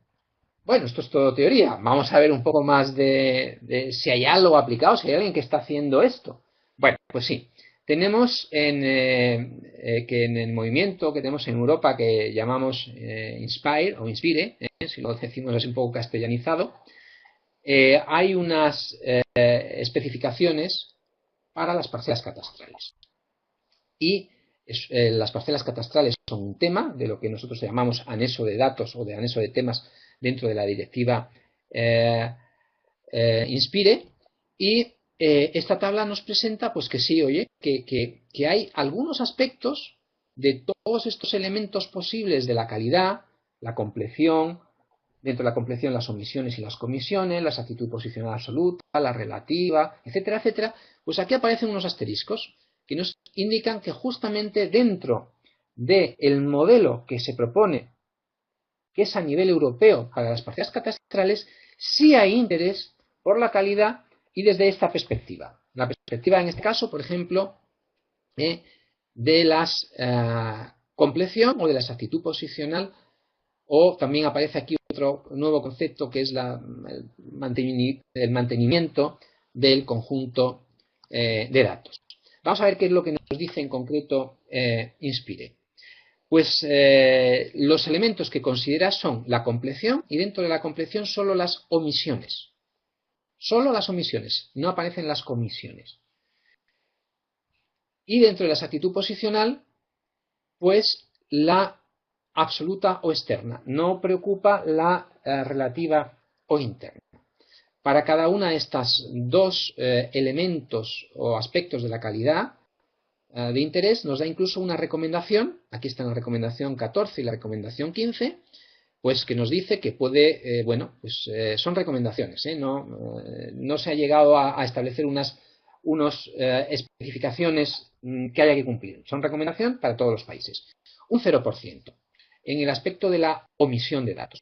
bueno, esto es todo teoría. Vamos a ver un poco más de si hay algo aplicado, si hay alguien que está haciendo esto. Bueno, pues sí. Tenemos que en el movimiento que tenemos en Europa que llamamos Inspire o Inspire, si lo decimos así un poco castellanizado, hay unas especificaciones para las parcelas catastrales. Y las parcelas catastrales son un tema de lo que nosotros llamamos anexo de datos o de anexo de temas dentro de la directiva Inspire. Y esta tabla nos presenta pues que sí, oye, que hay algunos aspectos de todos estos elementos posibles de la calidad, la compleción, dentro de la compleción las omisiones y las comisiones, la exactitud posicional absoluta, la relativa, etcétera, etcétera, pues aquí aparecen unos asteriscos que nos indican que justamente dentro del modelo que se propone, que es a nivel europeo para las parcelas catastrales, sí hay interés por la calidad y desde esta perspectiva. La perspectiva en este caso, por ejemplo, de la compleción o de la exactitud posicional, o también aparece aquí otro nuevo concepto que es el mantenimiento del conjunto de datos. Vamos a ver qué es lo que nos dice en concreto Inspire. Pues los elementos que considera son la compleción y dentro de la compleción solo las omisiones. Solo las omisiones, no aparecen las comisiones. Y dentro de la exactitud posicional, pues la absoluta o externa. No preocupa la relativa o interna. Para cada una de estas dos elementos o aspectos de la calidad de interés, nos da incluso una recomendación. Aquí está la recomendación 14 y la recomendación 15, pues que nos dice que puede, son recomendaciones, no se ha llegado a establecer unas especificaciones que haya que cumplir. Son recomendación para todos los países. Un 0% en el aspecto de la omisión de datos.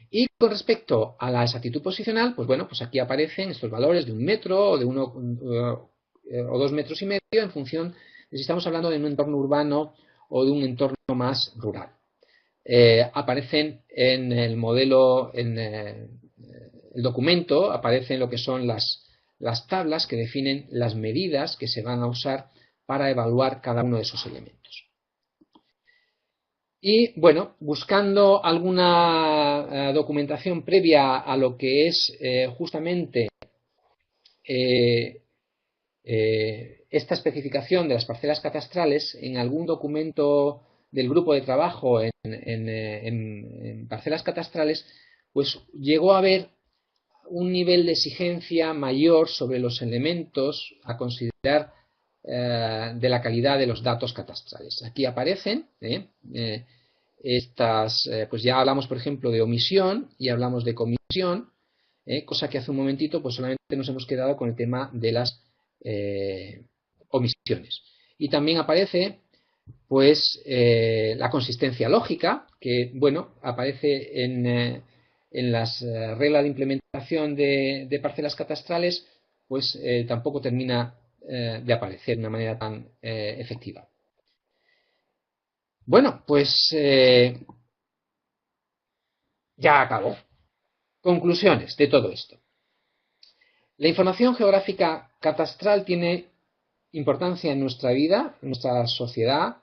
Y con respecto a la exactitud posicional, pues bueno, pues aquí aparecen estos valores de 1 metro o de 1 o 2 metros y medio en función de si estamos hablando de un entorno urbano o de un entorno más rural. Aparecen en el modelo, en el documento, aparecen lo que son las tablas que definen las medidas que se van a usar para evaluar cada uno de esos elementos. Y bueno, buscando alguna documentación previa a lo que es justamente esta especificación de las parcelas catastrales, en algún documento del grupo de trabajo en parcelas catastrales, pues llegó a haber un nivel de exigencia mayor sobre los elementos a considerar de la calidad de los datos catastrales. Aquí aparecen estas, pues ya hablamos por ejemplo de omisión y hablamos de comisión, cosa que hace un momentito pues solamente nos hemos quedado con el tema de las omisiones. Y también aparece pues la consistencia lógica, que bueno, aparece en las reglas de implementación de parcelas catastrales, pues tampoco termina de aparecer de una manera tan efectiva. Bueno, pues ya acabó. Conclusiones de todo esto. La información geográfica catastral tiene importancia en nuestra vida, en nuestra sociedad.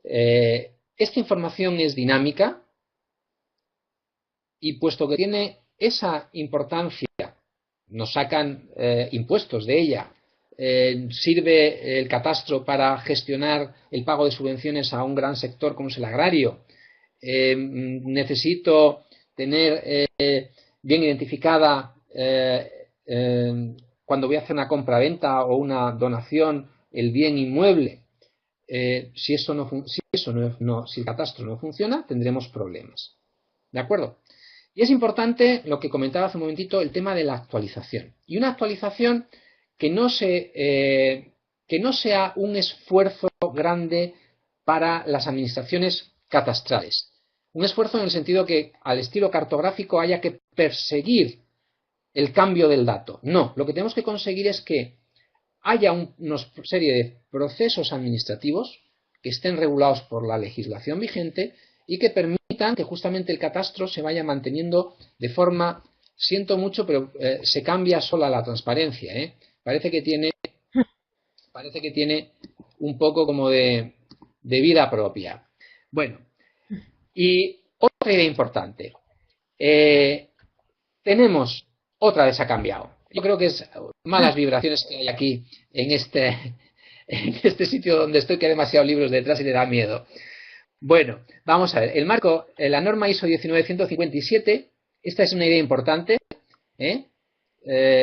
Esta información es dinámica y puesto que tiene esa importancia, nos sacan impuestos de ella, sirve el catastro para gestionar el pago de subvenciones a un gran sector como es el agrario, necesito tener bien identificada cuando voy a hacer una compra-venta o una donación el bien inmueble. Si el catastro no funciona, tendremos problemas. ¿De acuerdo? Y es importante lo que comentaba hace un momentito, el tema de la actualización. Y una actualización que no sea un esfuerzo grande para las administraciones catastrales. Un esfuerzo en el sentido que al estilo cartográfico haya que perseguir el cambio del dato. No, lo que tenemos que conseguir es que haya una serie de procesos administrativos que estén regulados por la legislación vigente y que permitan que justamente el catastro se vaya manteniendo de forma, siento mucho, pero se cambia sola la transparencia. Parece que tiene un poco como de vida propia. Bueno, y otra idea importante. Tenemos, otra vez ha cambiado. Yo creo que es malas vibraciones que hay aquí en este sitio donde estoy, que hay demasiados libros detrás y le da miedo. Bueno, vamos a ver. El marco, la norma ISO 19157, esta es una idea importante.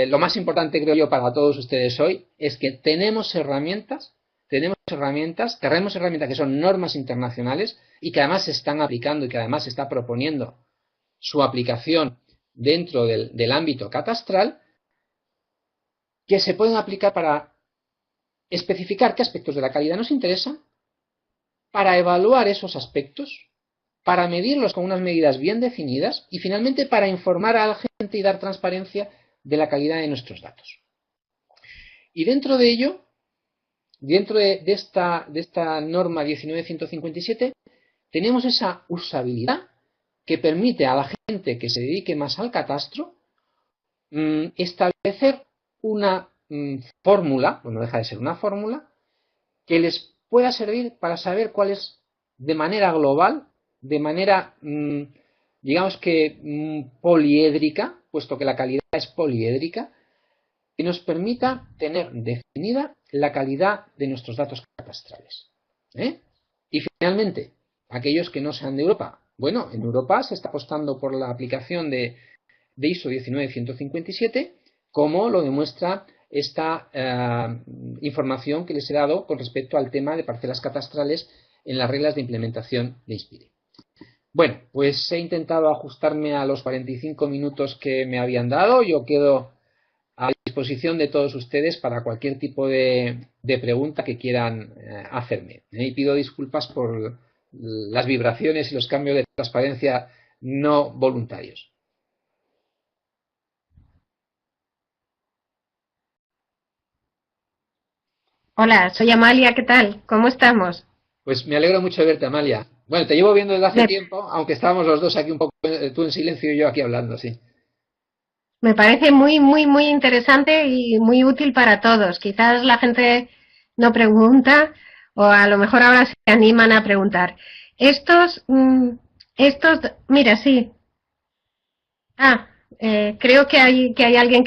Lo más importante, creo yo, para todos ustedes hoy es que tenemos herramientas que son normas internacionales y que además se están aplicando y que además se está proponiendo su aplicación dentro del ámbito catastral, que se pueden aplicar para especificar qué aspectos de la calidad nos interesan, para evaluar esos aspectos, para medirlos con unas medidas bien definidas y finalmente para informar a la gente y dar transparencia de la calidad de nuestros datos. Y dentro de ello, dentro de esta norma 19157, tenemos esa usabilidad que permite a la gente que se dedique más al catastro establecer una fórmula, no deja de ser una fórmula, que les pueda servir para saber cuál es, de manera global, de manera, digamos que poliédrica, puesto que la calidad es poliédrica, que nos permita tener definida la calidad de nuestros datos catastrales. Y finalmente, aquellos que no sean de Europa. Bueno, en Europa se está apostando por la aplicación de ISO 19157, como lo demuestra esta información que les he dado con respecto al tema de parcelas catastrales en las reglas de implementación de Inspire. Bueno, pues he intentado ajustarme a los 45 minutos que me habían dado. Yo quedo a disposición de todos ustedes para cualquier tipo de pregunta que quieran hacerme. Y pido disculpas por las vibraciones y los cambios de transparencia no voluntarios. Hola, soy Amalia, ¿qué tal? ¿Cómo estamos? Pues me alegro mucho de verte, Amalia. Bueno, te llevo viendo desde hace tiempo, aunque estábamos los dos aquí un poco, tú en silencio y yo aquí hablando, sí. Me parece muy interesante y muy útil para todos. Quizás la gente no pregunta o a lo mejor ahora se animan a preguntar. Mira, sí. Creo que hay alguien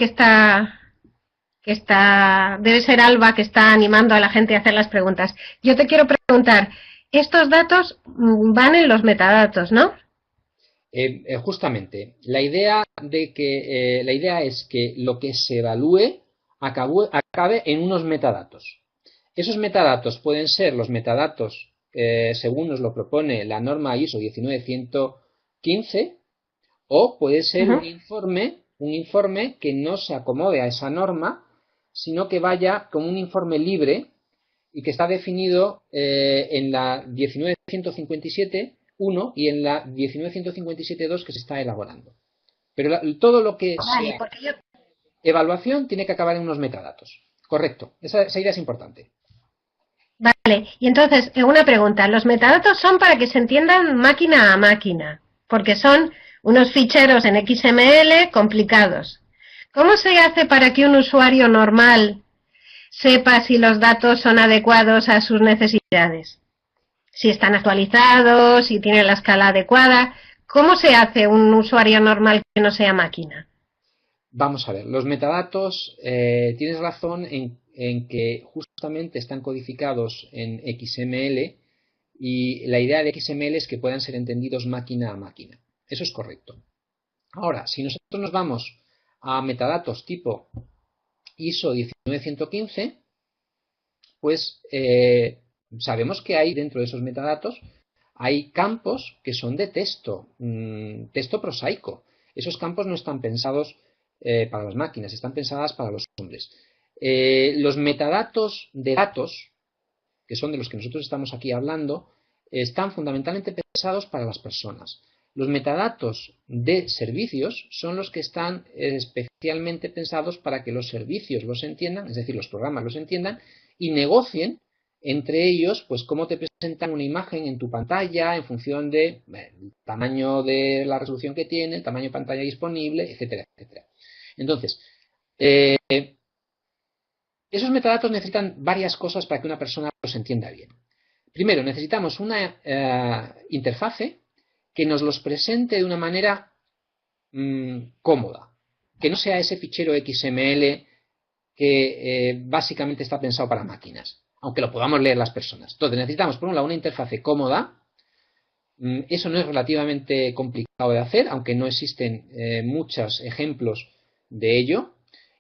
debe ser Alba, que está animando a la gente a hacer las preguntas. Yo te quiero preguntar, estos datos van en los metadatos, ¿no? Justamente, la idea es que lo que se evalúe acabe en unos metadatos. Esos metadatos pueden ser los metadatos, según nos lo propone la norma ISO 19115, o puede ser un informe que no se acomode a esa norma, sino que vaya como un informe libre y que está definido en la 19157.1 y en la 19157.2 que se está elaborando. Pero todo lo que sea evaluación tiene que acabar en unos metadatos. Correcto, esa idea es importante. Vale, y entonces, una pregunta. Los metadatos son para que se entiendan máquina a máquina, porque son unos ficheros en XML complicados. ¿Cómo se hace para que un usuario normal sepa si los datos son adecuados a sus necesidades? Si están actualizados, si tienen la escala adecuada. ¿Cómo se hace un usuario normal que no sea máquina? Vamos a ver, los metadatos, tienes razón en que justamente están codificados en XML y la idea de XML es que puedan ser entendidos máquina a máquina. Eso es correcto. Ahora, si nosotros nos vamos a metadatos tipo ISO 19115, pues sabemos que hay dentro de esos metadatos hay campos que son de texto, texto prosaico. Esos campos no están pensados para las máquinas, están pensadas para los hombres. Los metadatos de datos, que son de los que nosotros estamos aquí hablando, están fundamentalmente pensados para las personas. Los metadatos de servicios son los que están especialmente pensados para que los servicios los entiendan, es decir, los programas los entiendan y negocien entre ellos, pues cómo te presentan una imagen en tu pantalla en función del tamaño de la resolución que tiene, el tamaño de pantalla disponible, etcétera, etcétera. Entonces, esos metadatos necesitan varias cosas para que una persona los entienda bien. Primero, necesitamos una interfase que nos los presente de una manera cómoda, que no sea ese fichero XML que básicamente está pensado para máquinas, aunque lo podamos leer las personas. Entonces necesitamos, por un lado, una interfase cómoda. Eso no es relativamente complicado de hacer, aunque no existen muchos ejemplos de ello.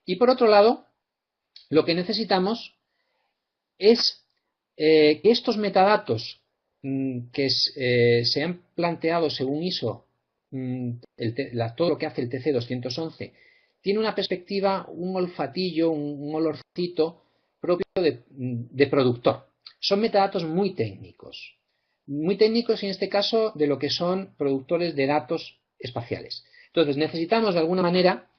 Y por otro lado, lo que necesitamos es que estos metadatos que se han planteado según ISO, todo lo que hace el TC 211, tiene una perspectiva, un olfatillo, un olorcito propio de productor. Son metadatos muy técnicos y en este caso de lo que son productores de datos espaciales. Entonces necesitamos de alguna manera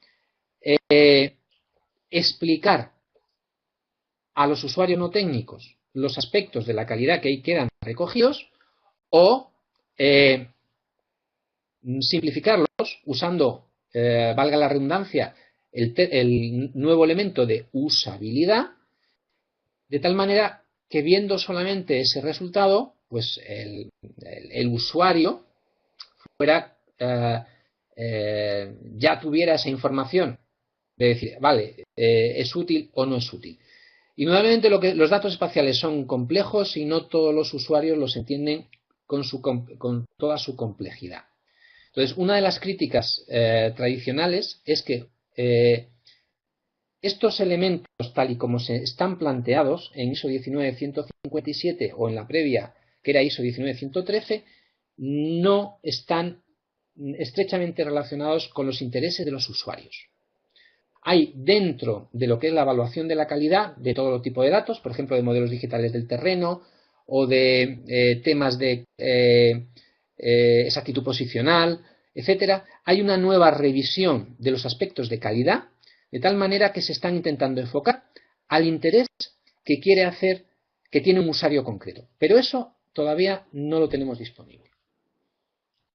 explicar a los usuarios no técnicos los aspectos de la calidad que ahí quedan recogidos o simplificarlos usando, valga la redundancia, el nuevo elemento de usabilidad, de tal manera que viendo solamente ese resultado, pues el usuario fuera, ya tuviera esa información de decir, vale, es útil o no es útil. Y nuevamente los datos espaciales son complejos y no todos los usuarios los entienden con toda su complejidad. Entonces, una de las críticas tradicionales es que estos elementos, tal y como se están planteados en ISO 19157 o en la previa, que era ISO 19113, no están estrechamente relacionados con los intereses de los usuarios. Hay dentro de lo que es la evaluación de la calidad de todo tipo de datos, por ejemplo, de modelos digitales del terreno o de temas de exactitud posicional, etcétera, hay una nueva revisión de los aspectos de calidad, de tal manera que se están intentando enfocar al interés que quiere hacer, que tiene un usuario concreto. Pero eso todavía no lo tenemos disponible.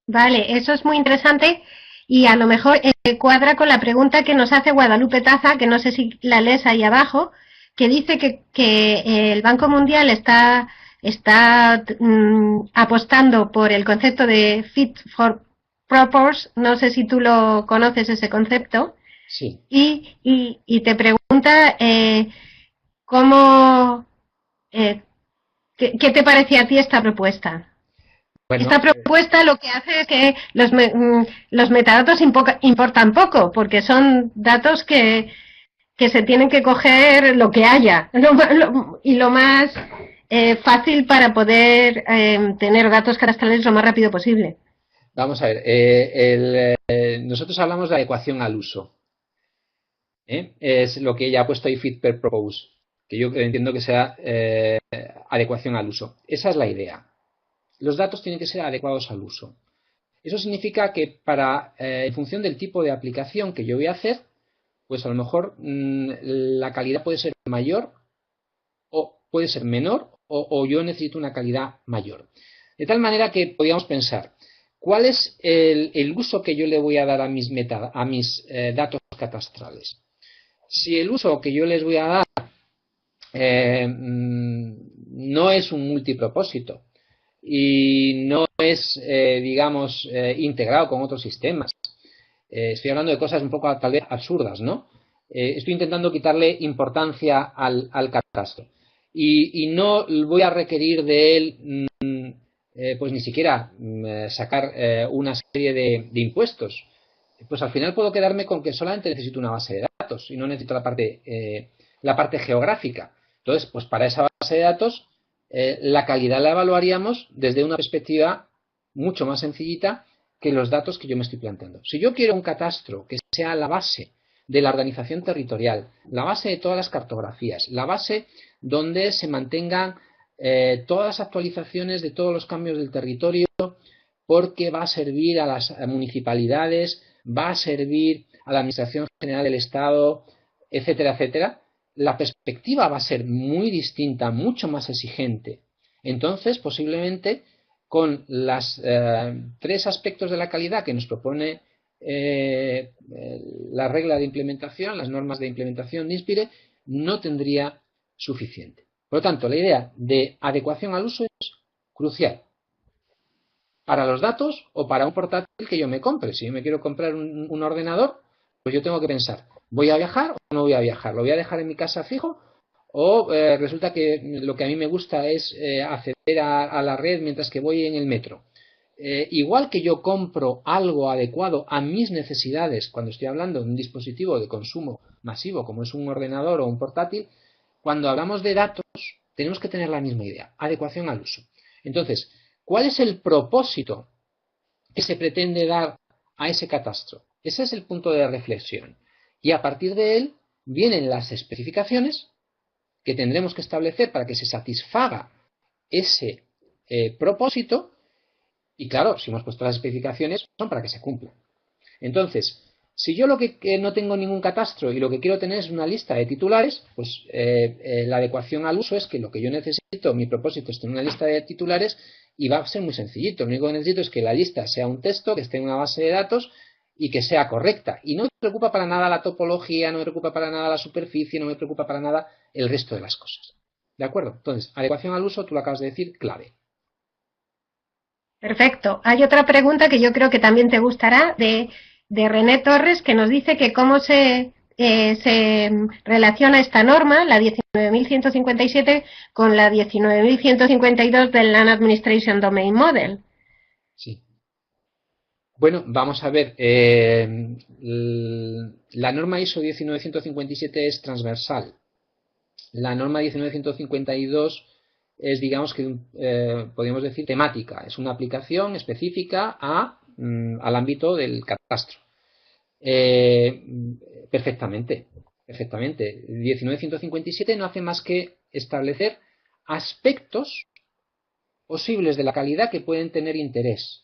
Vale, eso es muy interesante y a lo mejor cuadra con la pregunta que nos hace Guadalupe Taza, que no sé si la lees ahí abajo, que dice que el Banco Mundial está apostando por el concepto de Fit for Purpose. No sé si tú lo conoces, ese concepto. Sí. Y te pregunta cómo, ¿qué te parecía a ti esta propuesta? Bueno, esta propuesta lo que hace es que los metadatos importan poco, porque son datos que se tienen que coger lo que haya, y lo más fácil para poder tener datos cadastrales lo más rápido posible. Vamos a ver, nosotros hablamos de adecuación al uso. Es lo que ella ha puesto ahí, Fit per Purpose, que yo entiendo que sea adecuación al uso. Esa es la idea. Los datos tienen que ser adecuados al uso. Eso significa que en función del tipo de aplicación que yo voy a hacer, pues a lo mejor la calidad puede ser mayor o puede ser menor o yo necesito una calidad mayor. De tal manera que podríamos pensar, ¿cuál es el uso que yo le voy a dar a mis datos catastrales? Si el uso que yo les voy a dar no es un multipropósito y no es, digamos, integrado con otros sistemas, estoy hablando de cosas un poco tal vez absurdas, ¿no? Estoy intentando quitarle importancia al catastro y no voy a requerir de él pues ni siquiera sacar una serie de impuestos. Pues al final puedo quedarme con que solamente necesito una base de datos y no necesito la parte geográfica. Entonces, pues para esa base de datos, la calidad la evaluaríamos desde una perspectiva mucho más sencillita que los datos que yo me estoy planteando. Si yo quiero un catastro que sea la base de la organización territorial, la base de todas las cartografías, la base donde se mantengan todas las actualizaciones de todos los cambios del territorio, porque va a servir a las municipalidades, va a servir a la Administración General del Estado, etcétera, etcétera, la perspectiva va a ser muy distinta, mucho más exigente. Entonces, posiblemente, con los 3 aspectos de la calidad que nos propone la regla de implementación, las normas de implementación de INSPIRE, no tendría suficiente. Por lo tanto, la idea de adecuación al uso es crucial. Para los datos o para un portátil que yo me compre. Si yo me quiero comprar un ordenador, pues yo tengo que pensar, ¿voy a viajar o no voy a viajar? ¿Lo voy a dejar en mi casa fijo? ¿O resulta que lo que a mí me gusta es acceder a la red mientras que voy en el metro? Igual que yo compro algo adecuado a mis necesidades, cuando estoy hablando de un dispositivo de consumo masivo como es un ordenador o un portátil, cuando hablamos de datos tenemos que tener la misma idea, adecuación al uso. Entonces, ¿cuál es el propósito que se pretende dar a ese catastro? Ese es el punto de reflexión. Y a partir de él vienen las especificaciones que tendremos que establecer para que se satisfaga ese propósito. Y claro, si hemos puesto las especificaciones, son para que se cumplan. Entonces, si yo lo que no tengo ningún catastro y lo que quiero tener es una lista de titulares, pues la adecuación al uso es que lo que yo necesito, mi propósito es tener una lista de titulares y va a ser muy sencillito. Lo único que necesito es que la lista sea un texto, que esté en una base de datos y que sea correcta. Y no me preocupa para nada la topología, no me preocupa para nada la superficie, no me preocupa para nada el resto de las cosas. ¿De acuerdo? Entonces, adecuación al uso, tú lo acabas de decir, clave. Perfecto. Hay otra pregunta que yo creo que también te gustará de René Torres, que nos dice que cómo se relaciona esta norma, la 19.157, con la 19.152 del Land Administration Domain Model. Sí. Bueno, vamos a ver. La norma ISO 19157 es transversal. La norma 19152 es, digamos que, podríamos decir, temática. Es una aplicación específica al ámbito del catastro. Perfectamente. 19157 no hace más que establecer aspectos posibles de la calidad que pueden tener interés.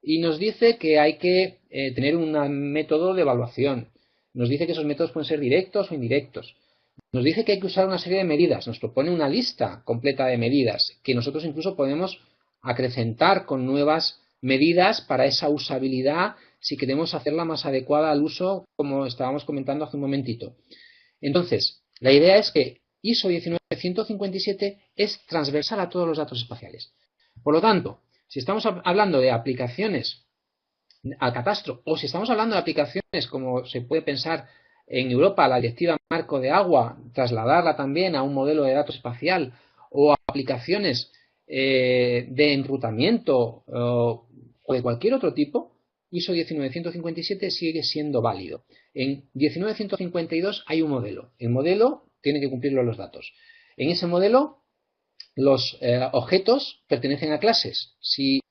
Y nos dice que hay que tener un método de evaluación. Nos dice que esos métodos pueden ser directos o indirectos. Nos dice que hay que usar una serie de medidas. Nos propone una lista completa de medidas que nosotros incluso podemos acrecentar con nuevas medidas para esa usabilidad si queremos hacerla más adecuada al uso, como estábamos comentando hace un momentito. Entonces, la idea es que ISO 19157 es transversal a todos los datos espaciales. Por lo tanto, si estamos hablando de aplicaciones al catastro o si estamos hablando de aplicaciones como se puede pensar en Europa, la Directiva Marco de Agua, trasladarla también a un modelo de datos espacial o aplicaciones de enrutamiento o de cualquier otro tipo, ISO 19157 sigue siendo válido. En 19152 hay un modelo. El modelo tiene que cumplirlo los datos. En ese modelo los objetos pertenecen a clases. Si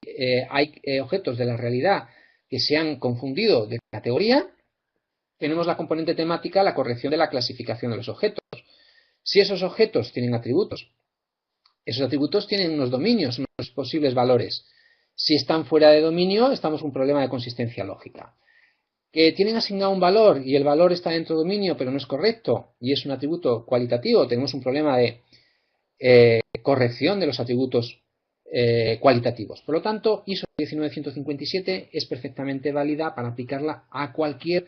hay objetos de la realidad que se han confundido de categoría, tenemos la componente temática, la corrección de la clasificación de los objetos. Si esos objetos tienen atributos, esos atributos tienen unos dominios, unos posibles valores. Si están fuera de dominio, estamos en un problema de consistencia lógica. Que tienen asignado un valor y el valor está dentro de dominio pero no es correcto y es un atributo cualitativo, tenemos un problema de corrección de los atributos cualitativos. Por lo tanto, ISO 19157 es perfectamente válida para aplicarla a cualquier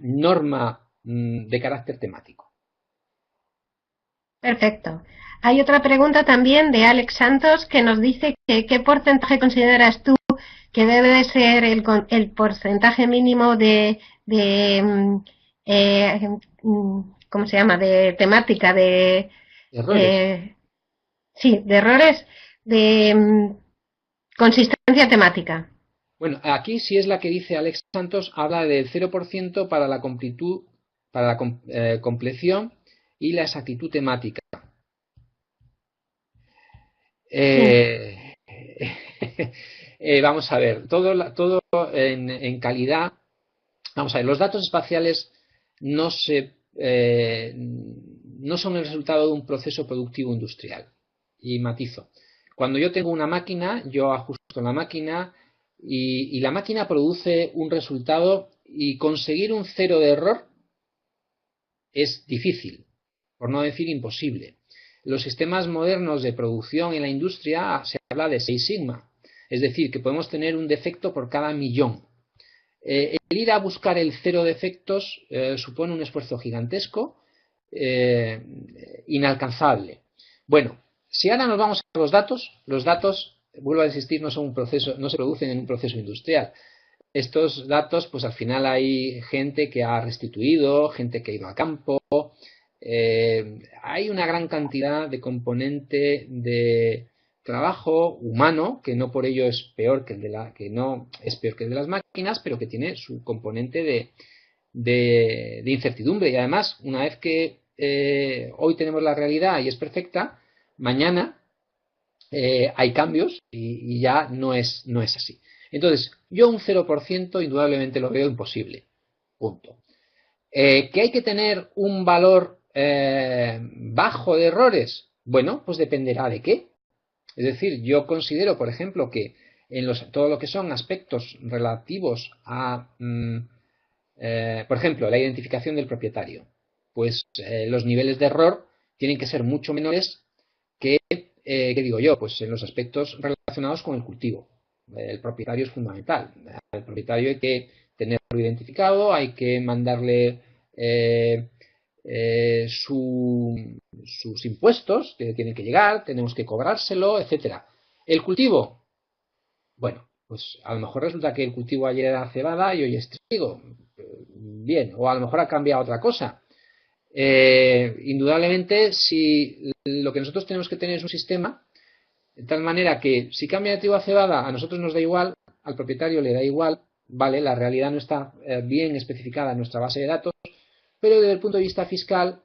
norma de carácter temático. Perfecto. Hay otra pregunta también de Alex Santos que nos dice que ¿qué porcentaje consideras tú que debe de ser el porcentaje mínimo ¿cómo se llama? De temática, de errores. Sí, de errores de consistencia temática. Bueno, aquí sí es la que dice Alex Santos, habla del 0% para la completud, para la compleción y la exactitud temática. Vamos a ver, todo en calidad. Vamos a ver, los datos espaciales no son el resultado de un proceso productivo industrial. Y matizo. Cuando yo tengo una máquina, yo ajusto la máquina y la máquina produce un resultado y conseguir un cero de error es difícil, por no decir imposible. Los sistemas modernos de producción en la industria se habla de 6 sigma, es decir, que podemos tener un defecto por cada millón. El ir a buscar el cero defectos supone un esfuerzo gigantesco, inalcanzable. Bueno, si ahora nos vamos a los datos, vuelvo a insistir, no son un proceso, no se producen en un proceso industrial. Estos datos, pues al final hay gente que ha restituido, gente que ha ido a campo. Hay una gran cantidad de componente de trabajo humano que no por ello es peor que el de las máquinas, pero que tiene su componente de incertidumbre. Y además, una vez que hoy tenemos la realidad y es perfecta, mañana hay cambios y ya no es así. Entonces, yo un 0% indudablemente lo veo imposible. Punto. Que hay que tener un valor bajo de errores? Bueno, pues dependerá de qué. Es decir, yo considero, por ejemplo, que en todo lo que son aspectos relativos a, por ejemplo, la identificación del propietario, pues los niveles de error tienen que ser mucho menores que, ¿qué digo yo? Pues en los aspectos relacionados con el cultivo. El propietario es fundamental. Al propietario hay que tenerlo identificado, hay que mandarle sus impuestos que tienen que llegar, tenemos que cobrárselo, etcétera. El cultivo, bueno, pues a lo mejor resulta que el cultivo ayer era cebada y hoy es trigo. Bien, o a lo mejor ha cambiado otra cosa. Indudablemente, si lo que nosotros tenemos que tener es un sistema de tal manera que si cambia de trigo a cebada a nosotros nos da igual, al propietario le da igual, vale, la realidad no está bien especificada en nuestra base de datos, pero desde el punto de vista fiscal,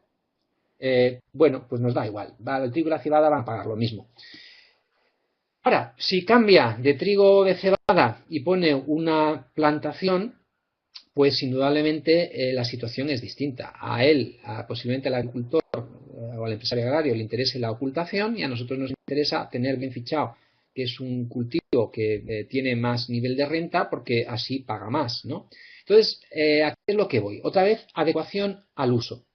bueno, pues nos da igual, el trigo y la cebada van a pagar lo mismo. Ahora, si cambia de trigo de cebada y pone una plantación, pues indudablemente la situación es distinta. A él, posiblemente al agricultor o al empresario agrario le interese la ocultación y a nosotros nos interesa tener bien fichado que es un cultivo que tiene más nivel de renta porque así paga más, ¿no? Entonces, aquí es lo que voy. Otra vez, adecuación al uso.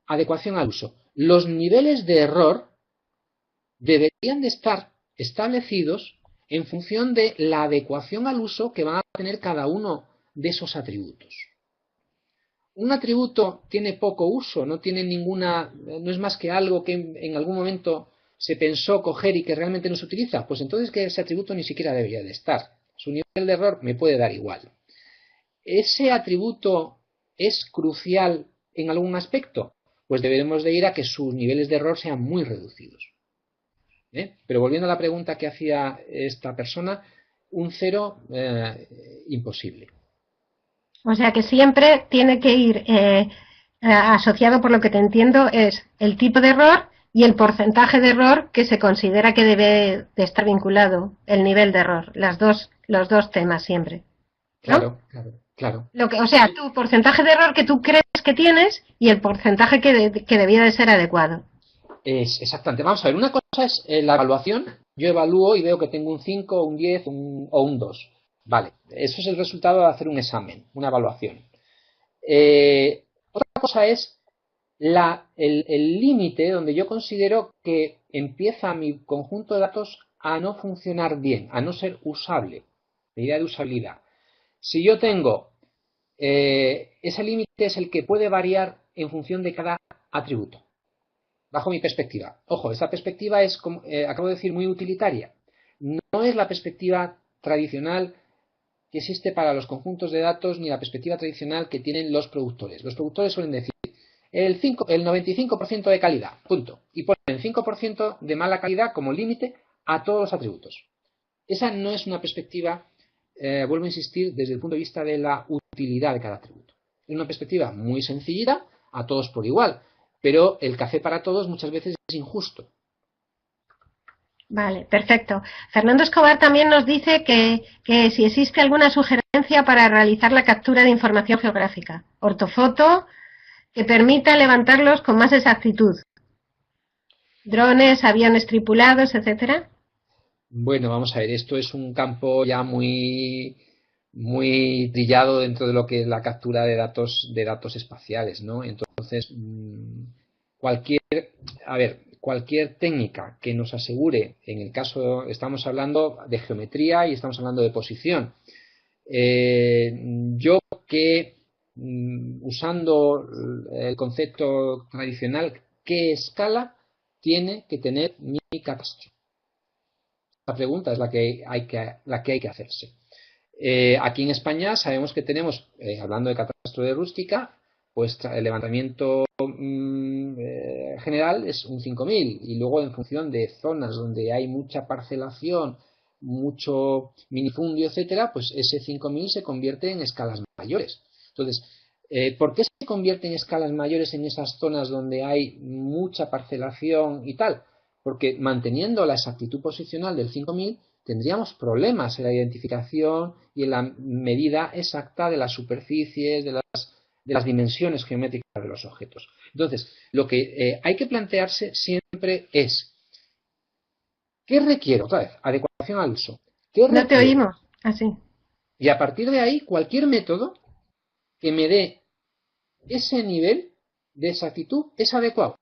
Adecuación al uso. Los niveles de error deberían de estar establecidos en función de la adecuación al uso que van a tener cada uno de esos atributos. Un atributo tiene poco uso, no tiene ninguna, no es más que algo que en algún momento se pensó coger y que realmente no se utiliza, pues entonces que ese atributo ni siquiera debería de estar. Su nivel de error me puede dar igual. ¿Ese atributo es crucial en algún aspecto? Pues deberemos de ir a que sus niveles de error sean muy reducidos. Pero volviendo a la pregunta que hacía esta persona, un 0 imposible. O sea que siempre tiene que ir asociado, por lo que te entiendo, es el tipo de error y el porcentaje de error que se considera que debe de estar vinculado, el nivel de error, los dos temas siempre, ¿no? Claro. O sea, tu porcentaje de error que tú crees que tienes y el porcentaje que debía de ser adecuado. Exactamente. Vamos a ver, una cosa es la evaluación. Yo evalúo y veo que tengo un 5, un 10 o un 2. Vale, eso es el resultado de hacer un examen, una evaluación. Otra cosa es el límite donde yo considero que empieza mi conjunto de datos a no funcionar bien, a no ser usable. La idea de usabilidad. Si yo tengo ese límite es el que puede variar en función de cada atributo. Bajo mi perspectiva. Ojo, esta perspectiva es, como acabo de decir, muy utilitaria. No es la perspectiva tradicional que existe para los conjuntos de datos ni la perspectiva tradicional que tienen los productores. Los productores suelen decir el 95% de calidad, punto. Y ponen 5% de mala calidad como límite a todos los atributos. Esa no es una perspectiva, vuelvo a insistir, desde el punto de vista de la utilidad de cada atributo. Es una perspectiva muy sencillita, a todos por igual. Pero el café para todos muchas veces es injusto. Vale, perfecto. Fernando Escobar también nos dice que si existe alguna sugerencia para realizar la captura de información geográfica, ortofoto, que permita levantarlos con más exactitud. Drones, aviones tripulados, etcétera. Bueno, vamos a ver, esto es un campo ya muy trillado dentro de lo que es la captura de datos espaciales, ¿no? Entonces, cualquier técnica que nos asegure, en el caso, estamos hablando de geometría y estamos hablando de posición. Yo que, usando el concepto tradicional, ¿qué escala tiene que tener mi catastro? Esta pregunta es la que hay que hacerse. Aquí en España sabemos que tenemos, hablando de catastro de rústica, pues el levantamiento general es un 5000 y luego en función de zonas donde hay mucha parcelación, mucho minifundio, etcétera, pues ese 5000 se convierte en escalas mayores. Entonces, ¿por qué se convierte en escalas mayores en esas zonas donde hay mucha parcelación y tal? Porque manteniendo la exactitud posicional del 5000 tendríamos problemas en la identificación y en la medida exacta de las superficies, de las de las dimensiones geométricas de los objetos. Entonces, lo que hay que plantearse siempre es, ¿qué requiero? Otra vez, adecuación al uso. ¿Qué No te requiero? oímos, así. Y a partir de ahí, cualquier método que me dé ese nivel de exactitud es adecuado.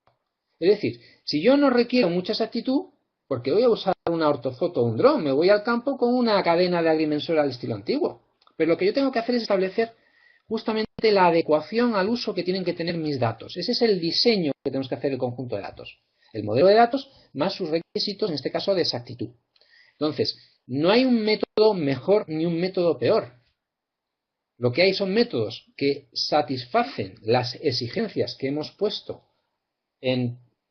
Es decir, si yo no requiero mucha exactitud, porque voy a usar una ortofoto o un dron, me voy al campo con una cadena de agrimensor al estilo antiguo. Pero lo que yo tengo que hacer es establecer justamente la adecuación al uso que tienen que tener mis datos. Ese es el diseño que tenemos que hacer el conjunto de datos. El modelo de datos más sus requisitos, en este caso de exactitud. Entonces, no hay un método mejor ni un método peor. Lo que hay son métodos que satisfacen las exigencias que hemos puesto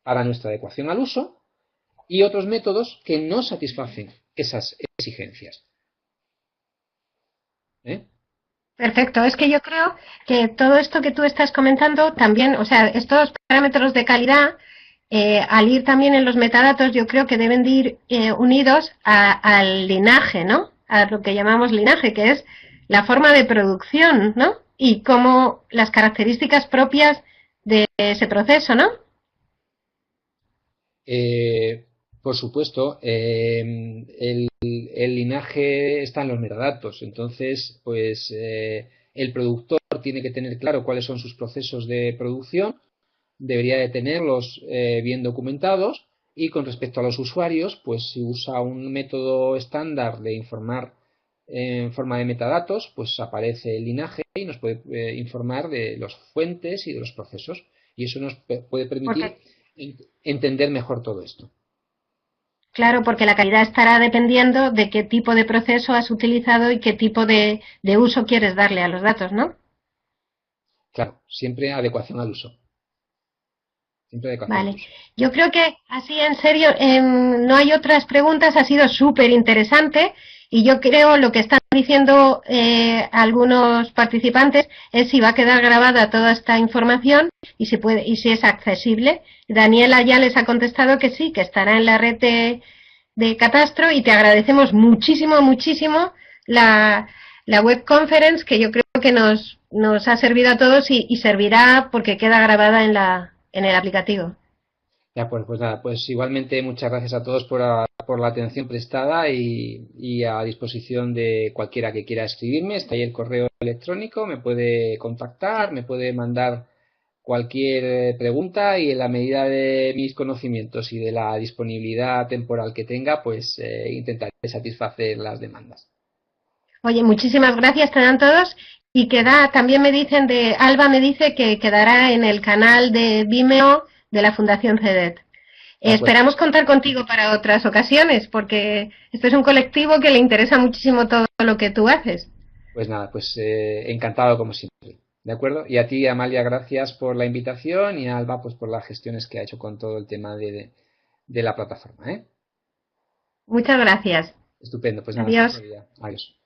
para nuestra adecuación al uso y otros métodos que no satisfacen esas exigencias. Perfecto, es que yo creo que todo esto que tú estás comentando también, o sea, estos parámetros de calidad, al ir también en los metadatos, yo creo que deben de ir unidos al linaje, ¿no? A lo que llamamos linaje, que es la forma de producción, ¿no? Y cómo las características propias de ese proceso, ¿no? Por supuesto, el linaje está en los metadatos, entonces, pues el productor tiene que tener claro cuáles son sus procesos de producción, debería de tenerlos bien documentados y con respecto a los usuarios, pues si usa un método estándar de informar en forma de metadatos, pues aparece el linaje y nos puede informar de las fuentes y de los procesos y eso nos puede permitir entender mejor todo esto. Claro, porque la calidad estará dependiendo de qué tipo de proceso has utilizado y qué tipo de uso quieres darle a los datos, ¿no? Claro, siempre adecuación al uso. Siempre adecuación Vale, al uso. yo creo que así en serio no hay otras preguntas, ha sido súper interesante y yo creo lo que están diciendo algunos participantes es si va a quedar grabada toda esta información y si puede y si es accesible. Daniela ya les ha contestado que sí, que estará en la red de Catastro y te agradecemos muchísimo, muchísimo la web conference que yo creo que nos ha servido a todos y servirá porque queda grabada en el aplicativo. De acuerdo, pues nada, pues igualmente muchas gracias a todos por la atención prestada y a disposición de cualquiera que quiera escribirme. Está ahí el correo electrónico, me puede contactar, me puede mandar cualquier pregunta y en la medida de mis conocimientos y de la disponibilidad temporal que tenga, pues intentaré satisfacer las demandas. Oye, muchísimas gracias, te dan todos. Y también me dicen Alba me dice que quedará en el canal de Vimeo de la Fundación CEDET. Esperamos contar contigo para otras ocasiones, porque este es un colectivo que le interesa muchísimo todo lo que tú haces. Pues nada, pues encantado como siempre. ¿De acuerdo? Y a ti, Amalia, gracias por la invitación y a Alba, pues por las gestiones que ha hecho con todo el tema de la plataforma. Muchas gracias. Estupendo, pues Adiós. nada. Adiós.